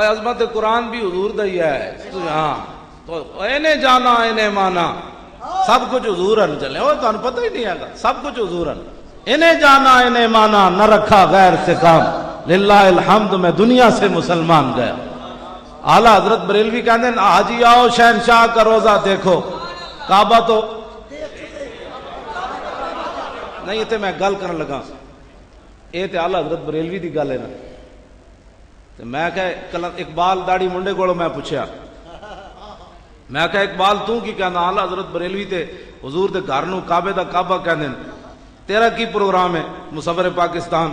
Speaker 2: عظمت قرآن بھی حضور دا ہی ہے. ہاں تو انہیں جانا انہیں مانا سب کچھ حضور ان چلے. وہ تو پتہ ہی نہیں ہے گا سب کچھ حضور ان. انہیں جانا انہیں مانا نہ رکھا غیر سے کام، للہ الحمد میں دنیا سے مسلمان گیا. اعلیٰ حضرت بریلوی کہتے ہیں حاجی آؤ شہنشاہ کا روزہ دیکھو، کعبہ تو نہیں. تے میں گل کرن لگا یہ تے اعلیٰ حضرت بریلوی دی گل ہے نا. میں کہ اقبال داڑی منڈے کو میں پوچھا، میں کہ اقبال تو کی کہنا؟ اعلیٰ حضرت بریلوی تے حضور دے گھر نو کعبے دا کعبہ کہندے ہیں. تیرا کی پروگرام ہے مصور پاکستان؟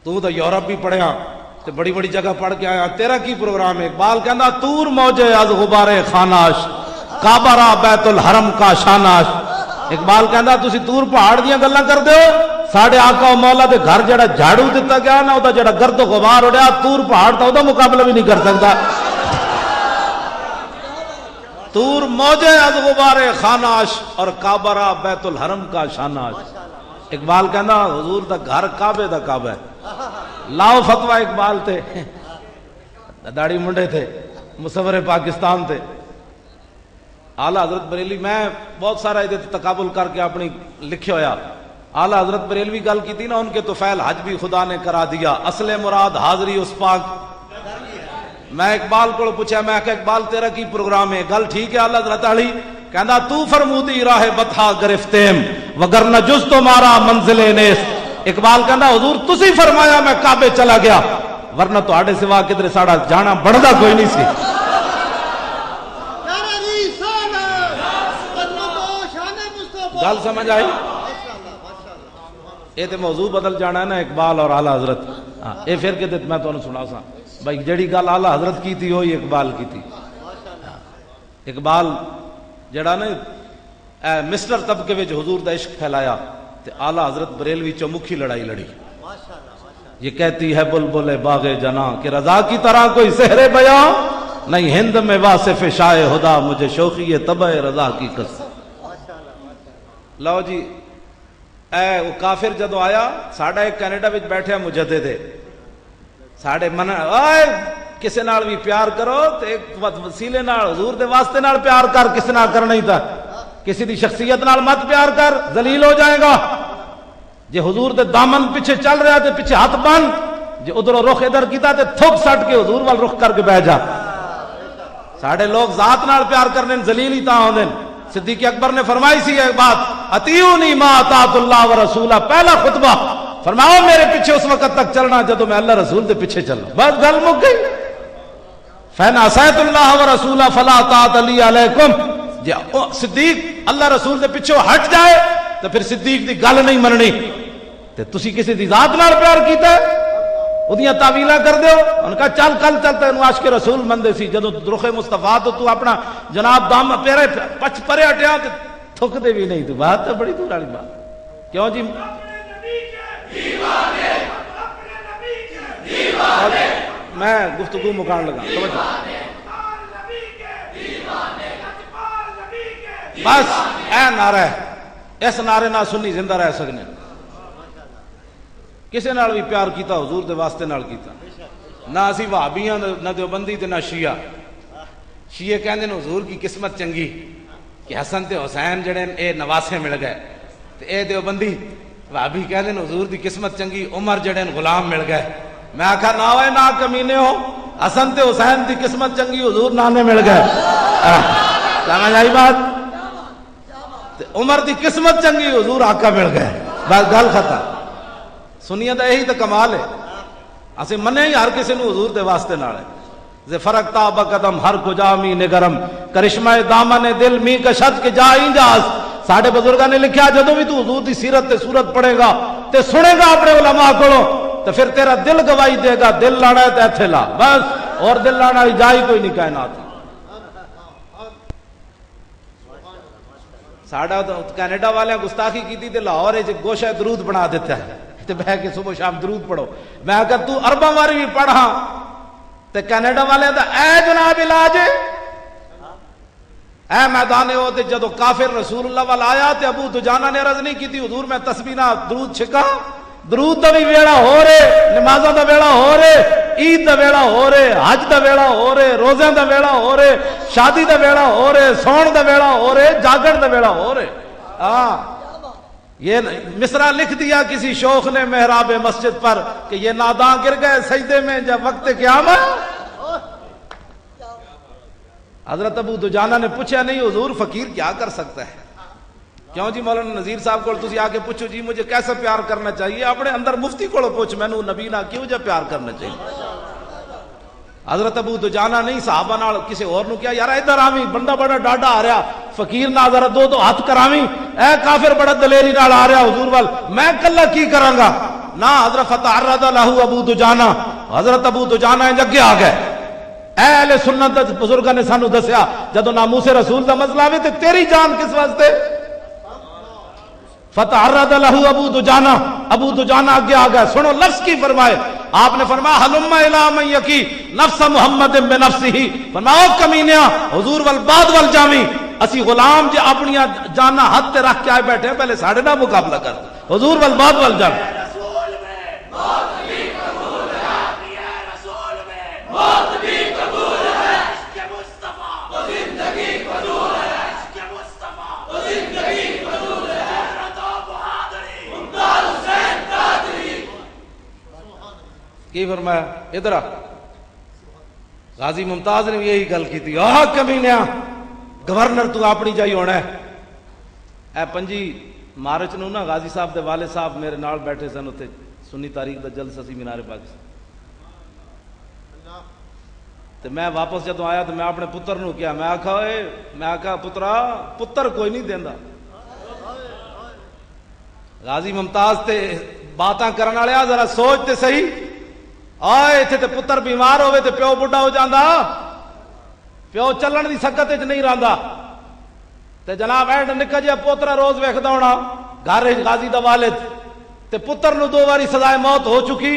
Speaker 2: تو دا یورپ بھی پڑھیا تے بڑی بڑی جگہ پڑھ کے آیا، تیرا کی پروگرام ہے؟ اقبال کہندا تور موجے از غبار خاناش، کعبہ را بیت الحرم کا شاناش. اقبال کہندا تسی تور پہاڑ دیاں گلاں کر دیو، ساڑھے آقا و مولا دے گھر جڑا جھاڑو دیتا گیا نا، وہ جڑا گرد و غبار اڑیا تور پہاڑ تا وہ مقابلہ بھی نہیں کر سکتا. تور موجے از غبار خاناش اور کعبہ را بیت الحرم کا شاناش. اقبال کہنا حضور دا گھر کعبے دا کعبہ ہے. لاؤ فتوہ اقبال تھے، داڑھی منڈے تھے، مصور پاکستان تھے. اعلیٰ حضرت بریلوی میں بہت سارا ادھر تقابل کر کے اپنی لکھے ہویا. اعلیٰ حضرت بریلوی گل کی تھی نا، ان کے توفیل حج بھی خدا نے کرا دیا، اصل مراد حاضری اس پاک. میں اقبال کو پوچھا، میں کہ اقبال تیرا کی پروگرام ہے؟ گل ٹھیک ہے اعلیٰ حضرت علی کہنا تو فرمودی راہ بتھا گرفتیم وگرنہ جز تمہارا منزل نیس. اقبال کہنا حضور تسی فرمایا میں کعبے چلا گیا، ورنہ تو آڑے سوا کدھر ساڑا جانا بڑھدا کوئی نہیں سی. گل سمجھ آئی؟ یہ تو موضوع بدل جانا ہے نا اقبال اور اعلیٰ حضرت. ہاں یہ پھر کہ میں تمہیں سنا سا بھائی جڑی گل اعلیٰ حضرت کی تھی وہی اقبال کی تھی. اقبال جڑا نا مسٹر طبقے وچ حضور دا عشق پھیلایا تے اعلیٰ حضرت بریلوی چمکھی لڑائی لڑی. یہ کہتی ہے بلبل باغ جناں کہ رضا کی طرح کوئی سحر بیاں نہیں، ہند میں واصف شائع خدا مجھے شوخی طبع رضا کی قسم. لو جی اے وہ کافر جدو آیا ساڈا ایک کینیڈا وچ بیٹھیا مجدد ہے ساڈے من اوئے کسے نال بھی پیار کرو تے ایک وسیلے نال حضور دے واسطے نال پیار کر کسے نال کرنا ہی تھا کسی دی شخصیت نال مت پیار کر ذلیل ہو جائے گا جے حضور دے دامن پیچھے چل رہا تے پیچھے ہاتھ بن جے ادھر رخ ادھر کیتا تے تھوک سٹ کے حضور وال رخ کر کے بیٹھ جا ساڈے لوگ ذات نال پیار کرنے ذلیل ہی تاں ہوندے صدیق اکبر نے فرمائی سی ایک بات اطیعونی ما اطاعت اللہ ورسولہ پہلا خطبہ فرماؤ میرے پیچھے اس وقت تک چلنا جدو میں اللہ رسول دے پیچھے چلنا بس گل مک گئی فَإِنْ عَصَيْتُ اللَّهَ وَرَسُولَهُ فَلَا طَاعَةَ لِي عَلَيْكُمْ جے صدیق اللہ رسول دے پیچھے ہٹ جائے تو پھر صدیق دی گل نہیں مننی تے تسی کسی دی ذات نال پیار کیتا ہے اودیاں تعویلاں کر دیو ان کا چل کل چلتا ہے عاشق رسول مندے سی جدو رخ مصطفیٰ تو اپنا جناب دام پیرے پچ پرے ہٹیا تے تھک دے بھی نہیں تو بات ہے بڑی دور والی بات کیوں جی میں گفتگو مکان لگا توجہ بس اے نعرہ اس نعرے نہ سنی زندہ رہ سکنے کسے نال بھی پیار کیتا حضور دے واسطے نال کیتا نہ اسی وہابیاں نہ دیوبندی تے نہ شیعہ شیعہ کہندے نے حضور کی قسمت چنگی کہ حسن تے حسین جڑے اے نواسے مل گئے تے اے دیوبندی وہابی کہندے نے حضور دی قسمت چنگی عمر جڑے غلام مل گئے میں آکھا نہ ہوئے نہ کمینے ہو حسن تے حسین دی قسمت چنگی حضور نانے مل گئے سمجھ آئی بات عمر دی قسمت چنگی حضور آقا مل گئے بس گل ختم سنیے تو یہی تو کمال ہے اسے منے ہی ہر کسی نو حضور دے واسطے نال ہے زے فرق تاب قدم ہر کجا می نگرم کرشمہ دامن دل می کشد کے جا انجاز ساڑھے بزرگاں نے لکھا جدو بھی تو حضور دی سیرت تے صورت پڑھے گا تے سنے گا اپنے علماء کو تو پھر تیرا دل گواہی دے گا دل لانا ہے تے ایتھے لا بس اور دل لانا ہی جائی کوئی نہیں کائنات ساڑھا کینیڈا والے گستاخی کی تھی تے لاہور ہے گوشہ درود بنا دیتا ہے تے بہ کے صبح شام درود پڑھو میں کہا تو عربہ ماری بھی پڑھا تے کینیڈا والے دا اے جناب علاج اے میدانے ہو تے جدو کافر رسول اللہ والا آیا تے ابو دجانہ نے عرض نہیں کی تھی حضور میں تسبیح درود چھکا درود دا بھی ویڑا ہو رہے نمازوں دا ویڑا ہو رہے عید دا ویڑا ہو رہے حج دا ویڑا ہو رہے روزے دا ویڑا ہو رہے شادی دا ویڑا ہو رہے سون دا ویڑا ہو رہے جاگڑ دا ویڑا ہو رہے یہ مصرع لکھ دیا کسی شوخ نے محراب مسجد پر کہ یہ ناداں گر گئے سجدے میں جب وقت قیامت حضرت ابو دجانہ نے پوچھا نہیں حضور فقیر کیا کر سکتا ہے کیوں جی مولانا نذیر صاحب کو تسی آ کے پوچھو جی مجھے کیسا پیار کرنا چاہیے اپنے اندر مفتی کو پوچھ میں نو نبی نہ کیوں جا پیار کرنا چاہیے حضرت ابو دجانہ نہیں صحابہ نال کسی اور نو کیا یار ادھر آویں بندہ بڑا ڈاڈا آ رہا فقیر نہ ذرا دو ہاتھ کراویں اے کافر بڑا دلیری نال آ رہا حضور وال میں کلا کی کراں گا نہ حضرت فتعرض له ابو دجانہ حضرت ابو دجانہ اگے آ گئے اے اہل سنت بزرگاں نے سانو دسیا جدوں ناموس رسول دا مسئلہ آوے تے تیری جان کس واسطے فتعرض له ابو دجانہ آگے آ گئے سنو لفظ کی فرمائے آپ نے فرمایا حلم الی من یکی نفس محمد بنفسہ فرماؤ کمینیا حضور والباد والجامی اسی غلام جے اپنی جانا ہاتھ تے رکھ کے آئے بیٹھے ہیں پہلے ساڑھے نہ مقابلہ کر حضور والباد والجامی کی فرمایا ادھر غازی ممتاز نے یہی گل کی تھی کمینیا گورنر تو اپنی جائی ہونا ہے اے 5 مارچ نو نا غازی صاحب دے والد صاحب میرے نال بیٹھے سن اتنے سنی تاریخ دا جلسہ سی مینار پاکستان تے میں واپس جدو آیا تو میں اپنے پتر نو کیا میں آکھا پترا پتر کوئی نہیں دیندا غازی ممتاز تے باتاں کرن والے ذرا سوچ تے صحیح آئے اتنے تے پتر بیمار ہوئے تے پیو بڑھا ہو جاندہ پیو چلن دی سکت اچ نہیں رہندا تے جناب اینڈ نکا جیا پوترا روز ویکھدا ہونا گھر غازی دا والد تے پتر نو 2 باری سزائے موت ہو چکی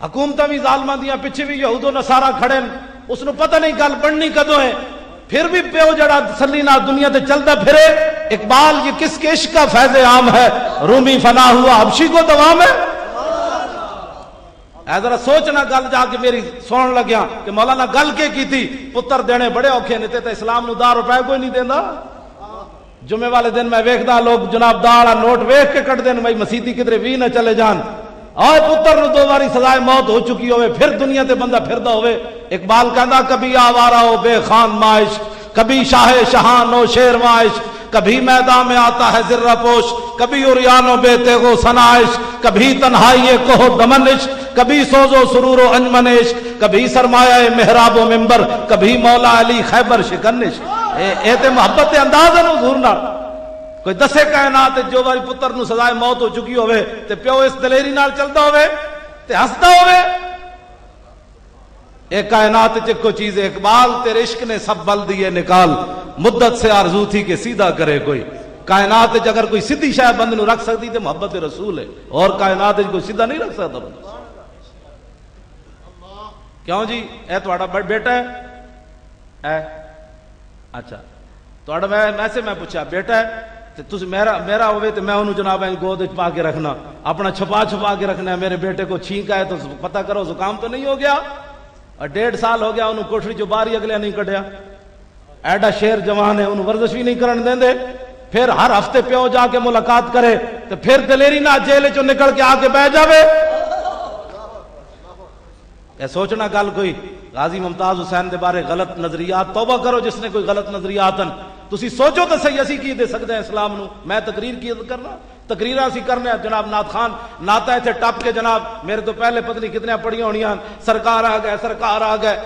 Speaker 2: حکومتاں بھی ظالماں دیاں پیچھے بھی یہود و نصارا کھڑے اس نو پتہ نہیں گل بننی کدوں ہے پھر بھی پیو جڑا تسلی نہ دنیا تے چلتا پھرے. اقبال یہ کس کے عشق کا فیض عام ہے, رومی فنا ہوا حبشی کو دوام ہے. اے ذرا سوچنا گل جا کے میری سنن لگیا کہ مولانا گل کی تھی, پتر دینے بڑے اوکھے نے تے اسلام نو 10 روپے کوئی نہیں دیندا. جمعے والے دن میں ویکھدا لوگ جناب داڑا نوٹ ویکھ کے کٹ دین, بھائی مسیتی کدھر بھی نہ چلے جان. اور پتر نو 2 باری سزائے موت ہو چکی ہوئے پھر دنیا تے بندہ پھردا ہوئے. اقبال کہندا کبھی آوارہ ہو بے خان مائش, کبھی شاہ شہان و شیر مائش, کبھی میدان میں آتا ہے ذرہ پوش, کبھی عریان و بے تیغ و سنائش, کبھی تنہائی کوہ دمنش, کبھی سوز و سرور و انجمنش, کبھی سرمایہ محراب و منبر, کبھی مولا علی خیبر شکنش. اے تے محبت دے انداز ہے حضور نال. کوئی دسے کائنات جو باری پتر نو سزائے موت ہو چکی ہوئے تے پیو اس دلیری نال چلدا ہوئے تے ہسدا ہوئے. اے کائنات چ کوئی چیز اقبال تیرے عشق نے سب بل دیے نکال, مدت سے آرزو تھی کہ سیدھا کرے کوئی. کائنات چ اگر کوئی سیدھی شے بند نو رکھ سکتی تے محبت رسول ہے, اور کائنات چ کوئی سیدھا نہیں رکھ سکتا بندہ. کیوں جی اے تہاڈا بیٹا ہے اے اچھا تہاڈا میں پوچھا بیٹا ہے تے تسی میرا ہوئے تے میں انہوں جناب گود وچ پا کے رکھنا, اپنا چھپا کے رکھنا ہے. میرے بیٹے کو چھینک آئے تو پتہ کرو زکام تو نہیں ہو گیا, اور 1.5 سال ہو گیا انہوں کوٹھڑی جو باری اگلے نہیں کڈیا. ایڈا شیر جوان ہے انہوں ورزش بھی نہیں کرن دیندے. پھر ہر ہفتے پیو جا کے ملاقات کرے تو پھر دلیری نہ جیل چوں نکل کے آ کے بیٹھ جاوے. اے سوچنا گل کوئی غازی ممتاز حسین دے بارے غلط نظریات, توبہ کرو جس نے کوئی غلط نظریات ہیں. تسی سوچو تو صحیح اسی کی دے سکتے ہیں اسلام نو. میں تقریر کی کرنا, تقریر اسی کرنے جناب نعت خان ناتا ہے تھے ٹپ کے جناب میرے تو پہلے پتہ نہیں کتنے پڑھیاں ہونیاں, سرکار آ گئے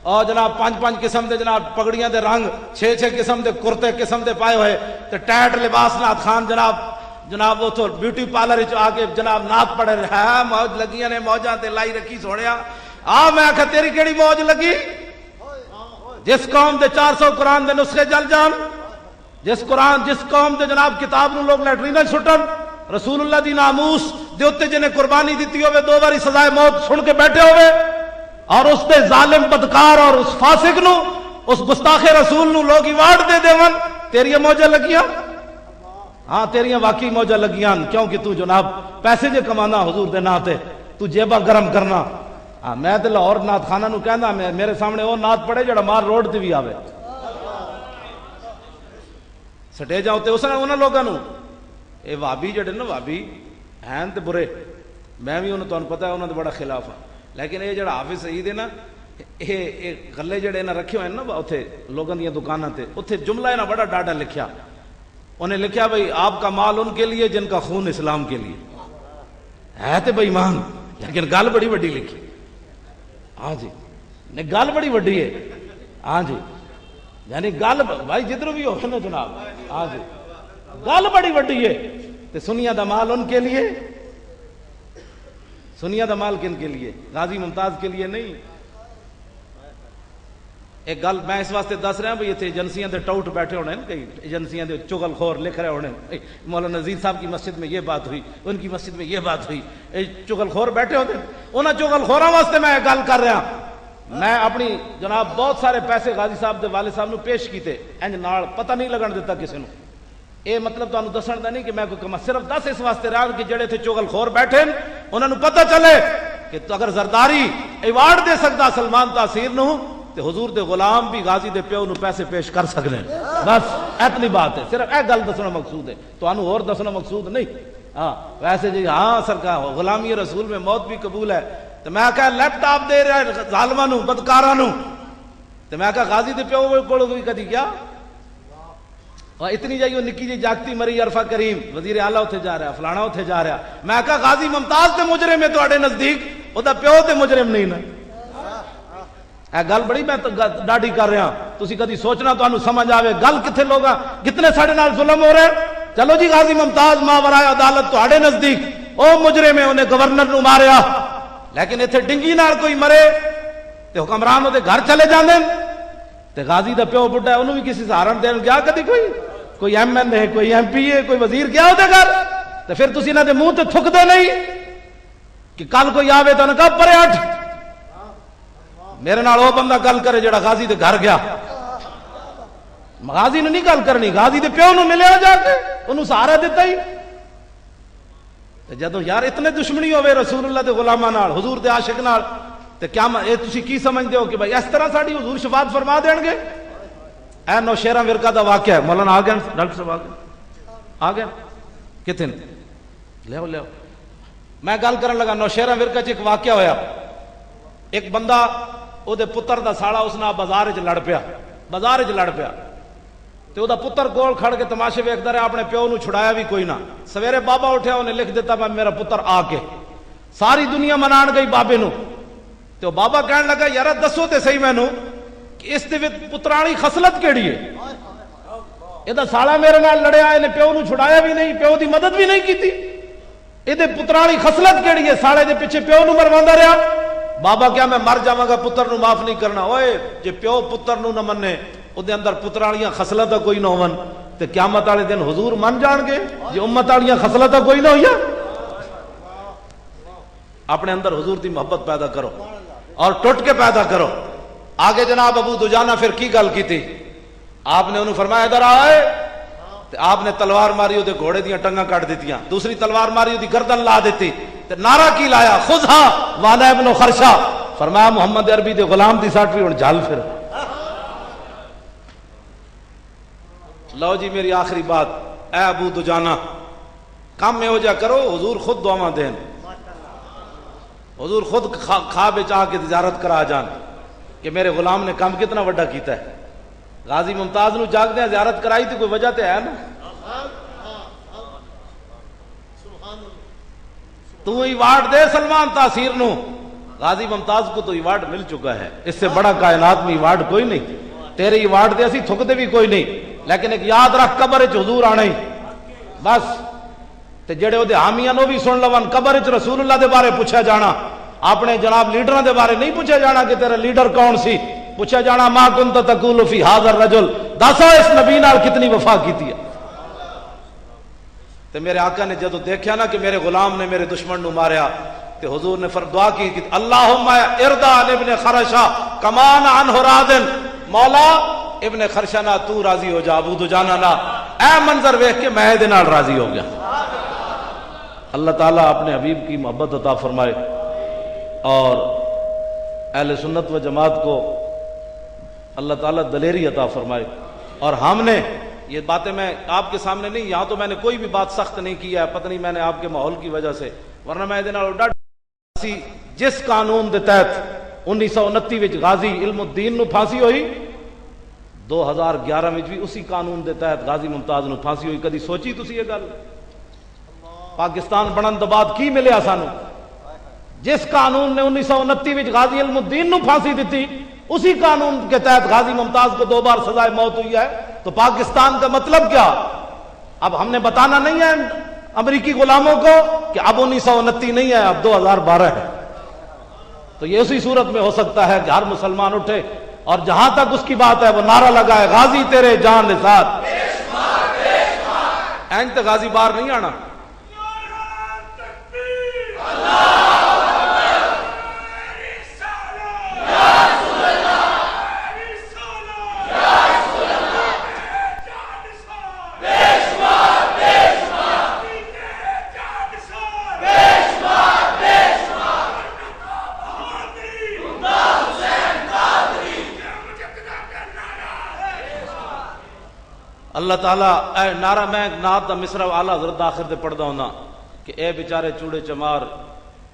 Speaker 2: اور جناب 5 قسم دے جناب پگڑیاں دے رنگ, 6 قسم دے کرتے قسم دے پائے ہوئے تے ٹیٹ لباس نعت خان جناب وہ تو بیوٹی پارلر وچ آ کے جناب نعت پڑھ رہے ہیں. موج لگیاں نے موجاں تے لائی رکھی سونیا. میں آخا تیری کیڑی موج لگی, جس قوم دے 400 قرآن دے نسخے جل جان, جس قوم دے جناب کتاب نو لوگ لیٹرین سٹن, رسول اللہ دی ناموس دے اوتے جنے قربانی دیتی ہوئے 2 باری سزائے موت سن کے بیٹھے ہوئے, اور اس تے ظالم بدکار اور اس فاسق نو اس گستاخ رسول نو لوگ ایوارڈ دے دیون. تیری موجیں لگیاں, ہاں تیریاں واقعی موجیں لگیاں, کیونکہ تو جناب پیسے جے کمانا حضور دے نا تے تو جیبا گرم کرنا. میں تے لاہور نعت خانہ نو کہندا میرے سامنے وہ نعت پڑھے جڑا مار روڈ تے بھی آوے سٹیجاں تے اس نے انہاں لوگاں نو. اے وابی جڑے نا وابی ہیں تے برے, میں بھی انہوں تانوں پتہ ہے انہاں دے بڑا خلاف ہاں, لیکن اے جڑا حافظ سعید ہے نا اے غلے جڑے انہاں رکھے ہوئے نا اوتھے لوگاں دیاں دکاناں تے, اوتھے جملہ انہاں بڑا ڈاڈا لکھیا. انہیں لکھیا بھئی آپ کا مال ان کے لیے جن کا خون اسلام کے لیے ہے. تے بے ایمان لیکن گل بڑی وڈی لکھی. ہاں جی گل بڑی وڈی ہے. ہاں جی یعنی گل بھائی جدھر بھی ہو نا جناب, ہاں جی گل بڑی وڈی ہے. تے سنیا دا مال ان کے لیے, سنیا دا مال کن کے لیے, غازی ممتاز کے لیے نہیں. ایک گل میں اس واسطے دس رہا بھائی اتنے ایجنسیاں دے ٹاؤٹ بیٹھے ہونے کئی ایجنسیاں دے چغل خور لکھ رہے ہونے, مولانا نذیر صاحب کی مسجد میں یہ بات ہوئی, ان کی مسجد میں یہ بات ہوئی, چغل خور بیٹھے ہوتے. انہاں چغل خوراں واسطے میں گل کر رہا. میں اپنی جناب بہت سارے پیسے غازی صاحب دے والد صاحب نو پیش کیتے, انج نال پتہ نہیں لگن دیتا کسی نو. اے مطلب تانوں دسن دا نہیں کہ میں کوئی کما, صرف دس اس واسطے رہا کہ جڑے تھے چغل خور بیٹھے انہاں نو پتہ چلے کہ اگر زرداری ایوارڈ دے سکتا سلمان تاثیر نو تے حضور دے غلام بھی غازی دے پیو نو پیسے پیش کر سکنے. بس اتنی بات ہے, صرف اے گل دسنا مقصود ہے, تانوں اور دسنا مقصود نہیں. ہاں ویسے جی ہاں سرکار غلامی رسول میں موت بھی قبول ہے. تو میں کہا لیپ ٹاپ دے رہا ہے ظالماں نو بدکاراں نو, تو میں کہا غازی دے پیو کول کوئی کدی کیا اور اتنی جائیو نکی جی جاگتی مری عرفہ کریم وزیر اعلیٰ اتنے جا رہا, فلانا اتنے جا رہا. میں کہا غازی ممتاز تے مجرم ہے تواڈے نزدیک, او دا پیو تے مجرم نہیں نا. اے گل بڑی میں ڈاڈی کر رہا, تسی کدی سوچنا تانوں سمجھ آوے گل کتنے لوگا کتنے ساڈے نال ظلم ہو رہا ہے. چلو جی غازی ممتاز ماورائے عدالت تواڈے نزدیک او مجرم ہے, انہیں گورنر نو ماریا, لیکن ایتھے ڈنگی نال کوئی مرے تے حکمران دے گھر چلے جاندے تے غازی دا پیو بڈھا ہے انہوں بھی کسی سہارن دین گیا کدی کوئی ایم این ہے, کوئی ایم پی ہے, کوئی وزیر گیا ہوتے گھر, تو پھر تسی انہاں دے منہ تے تھک دے نہیں کہ کل کوئی آوے تو انہاں کہا پرے ہٹ میرے نال او بندہ گل کرے جڑا غازی دے گھر گیا. غازی نے نہیں گل کرنی, غازی دے پیو نو ملیا جا کے انہوں سہارا دیتا ہی. جدو یار اتنے دشمنی ہوئے رسول اللہ دے غلاماں نال, حضور دے عاشق نال, تے کیا تسی کی سمجھتے ہو کہ بھائی اس طرح ساڈی حضور شفاعت فرما دین گے؟ اے نوشہرہ ورقہ دا واقعہ ہے. مولانا آ گئے ڈاکٹر صاحب آ گئے کتنے لیاؤ لیاؤ. میں گل کرن لگا نوشہرہ ورقہ چ ایک واقعہ ہویا. ایک بندہ او دے پتر دا ساڑا اس نال بازار وچ لڑ پیا, بازار وچ لڑ پیا تے او دا پتر کول کھڑ کے تماشے ویکھدا رہیا, اپنے پیو نو چھڑایا بھی کوئی نہ. سویرے بابا اٹھیا, انہیں لکھ دیتا میں میرا پتر آ کے. ساری دنیا منان گئی بابے نو. تے بابا کہن لگا یار دسو تے صحیح مینوں کہ اس دے وچ پترالی خصلت کیڑی ہے؟ اے دا سالا میرے نال لڑیا, اے نے پیو نو چھڑایا بھی نہیں, پیو دی مدد بھی نہیں کیتی. اے دے پترالی خصلت کیڑی ہے؟ سالے دے پیچھے پیو نو مرواندہ رہیا. بابا کیا میں مر جاواں گا پتر نو معاف نہیں کرنا؟ اوئے جے پیو پتر نو نہ منے, او دے اندر پترالیاں خصلتاں کوئی نہ ہون تے قیامت والے دن حضور من جان گے جے امت والیاں خصلتاں کوئی نہ ہویا. اپنے اندر حضور دی محبت پیدا کرو اور ٹوٹ کے پیدا کرو. آگے جناب ابو دجانہ پھر کی گل کی تھی؟ آپ نے انہوں فرمایا ادھر آئے, تے آپ نے تلوار ماری وہ گھوڑے دیاں ٹنگاں کٹ دیتیاں, دوسری تلوار ماری وہ گردن لا دیتی, تے نعرہ کی لایا خذھا وانا ابن خرشہ. فرمایا محمد عربی دے غلام دی ساٹھی ہن جھال پھر. لو جی میری آخری بات, اے ابو دجانہ کام میں ہو جا کرو, حضور خود دعاواں دین, حضور خود خواب وچ آ کے زیارت کرا جان کہ میرے غلام نے کام کتنا وڈا کیتا ہے. غازی ممتاز نو جاگ دیا زیارت کرائی تھی, کوئی وجہ تے ہے نا. تو ایوارڈ دے سلمان تاثیر نو, غازی ممتاز کو تو ایوارڈ مل چکا ہے, اس سے بڑا کائنات میں ایوارڈ کوئی نہیں. تیرے ایوارڈ دے اسی تھک دے بھی کوئی نہیں, لیکن ایک یاد رکھ قبر وچ حضور آنا ہی بس. تے جڑے او دے حامیاں نو بھی سن لون, قبر وچ رسول اللہ دے بارے پوچھا جانا, اپنے جناب لیڈراں دے بارے نہیں پوچھا جانا کہ تیرا لیڈر کون سی. پوچھا جانا ما کنت تقول فی ھذا الرجل, دسو اس نبی نال کتنی وفا کیتی ہے. تے میرے آقا نے جدو دیکھا نا کہ میرے غلام نے میرے دشمن نو ماریا, تے حضور نے دعا کی کہ اللہم ارضا عن ابن خرشہ کمان عنہ راضن. مولا ابن خرشہ نا تو راضی ہو جا, ابو دجانہ نا. اے منظر ویکھ کے میں دے نال راضی ہو گیا. اللہ تعالیٰ اپنے حبیب کی محبت عطا فرمائے اور اہل سنت و جماعت کو اللہ تعالیٰ دلیری عطا فرمائے. اور ہم نے یہ باتیں میں آپ کے سامنے نہیں, یہاں تو میں نے کوئی بھی بات سخت نہیں کی ہے, پتہ نہیں میں نے آپ کے ماحول کی وجہ سے, ورنہ میں جس قانون دے تحت 1929 وچ غازی علم الدین نو پھانسی ہوئی, 2011 وچ بھی اسی قانون دے تحت غازی ممتاز نو پھانسی ہوئی. کدی سوچی تسی یہ گل؟ پاکستان بنن تو بعد کی ملیا سانو؟ جس قانون نے 1929 وچ غازی علم الدین نو پھانسی دیتی, اسی قانون کے تحت غازی ممتاز کو 2 بار سزائے موت ہوئی ہے. تو پاکستان کا مطلب کیا؟ اب ہم نے بتانا نہیں ہے امریکی غلاموں کو کہ اب 1929 نہیں ہے, اب 2012 ہے. تو یہ اسی صورت میں ہو سکتا ہے کہ ہر مسلمان اٹھے اور جہاں تک اس کی بات ہے وہ نعرہ لگائے غازی تیرے جان نثار. اینڈ تک غازی باہر نہیں آنا. اللہ تعالیٰ اے نعرہ, میں نعت دا مصرع اعلیٰ حضرت آخر دے پڑھدا ہونا کہ اے بیچارے چوڑے چمار,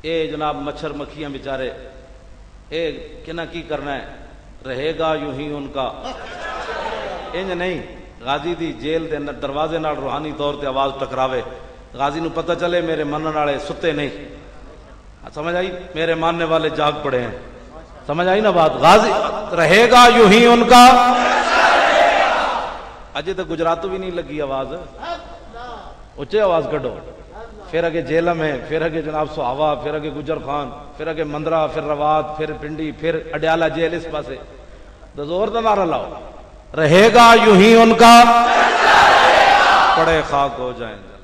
Speaker 2: اے جناب مچھر مکھیاں بیچارے, اے کنا کی کرنا ہے, رہے گا یوں ہی ان کا. انج نہیں, غازی دی جیل دے دروازے نال روحانی طور تے آواز ٹکراوے, غازی نو پتہ چلے میرے منن والے ستے نہیں. سمجھ آئی؟ میرے ماننے والے جاگ پڑے ہیں. سمجھ آئی نا بات؟ غازی رہے گا یوں ہی ان کا. اجے تو گجرات بھی نہیں لگی آواز, اچھے آواز کڈو. پھر اگے جیلم ہے, پھر اگے جناب سہاوا, پھر اگے گجر خان, پھر اگے مندرا, پھر روات, پھر پنڈی, پھر اڈیالہ جیل اس پاسے. تو زور دا نعرہ لاؤ, رہے گا یوں ہی ان کا, پڑے خاک ہو جائیں گے.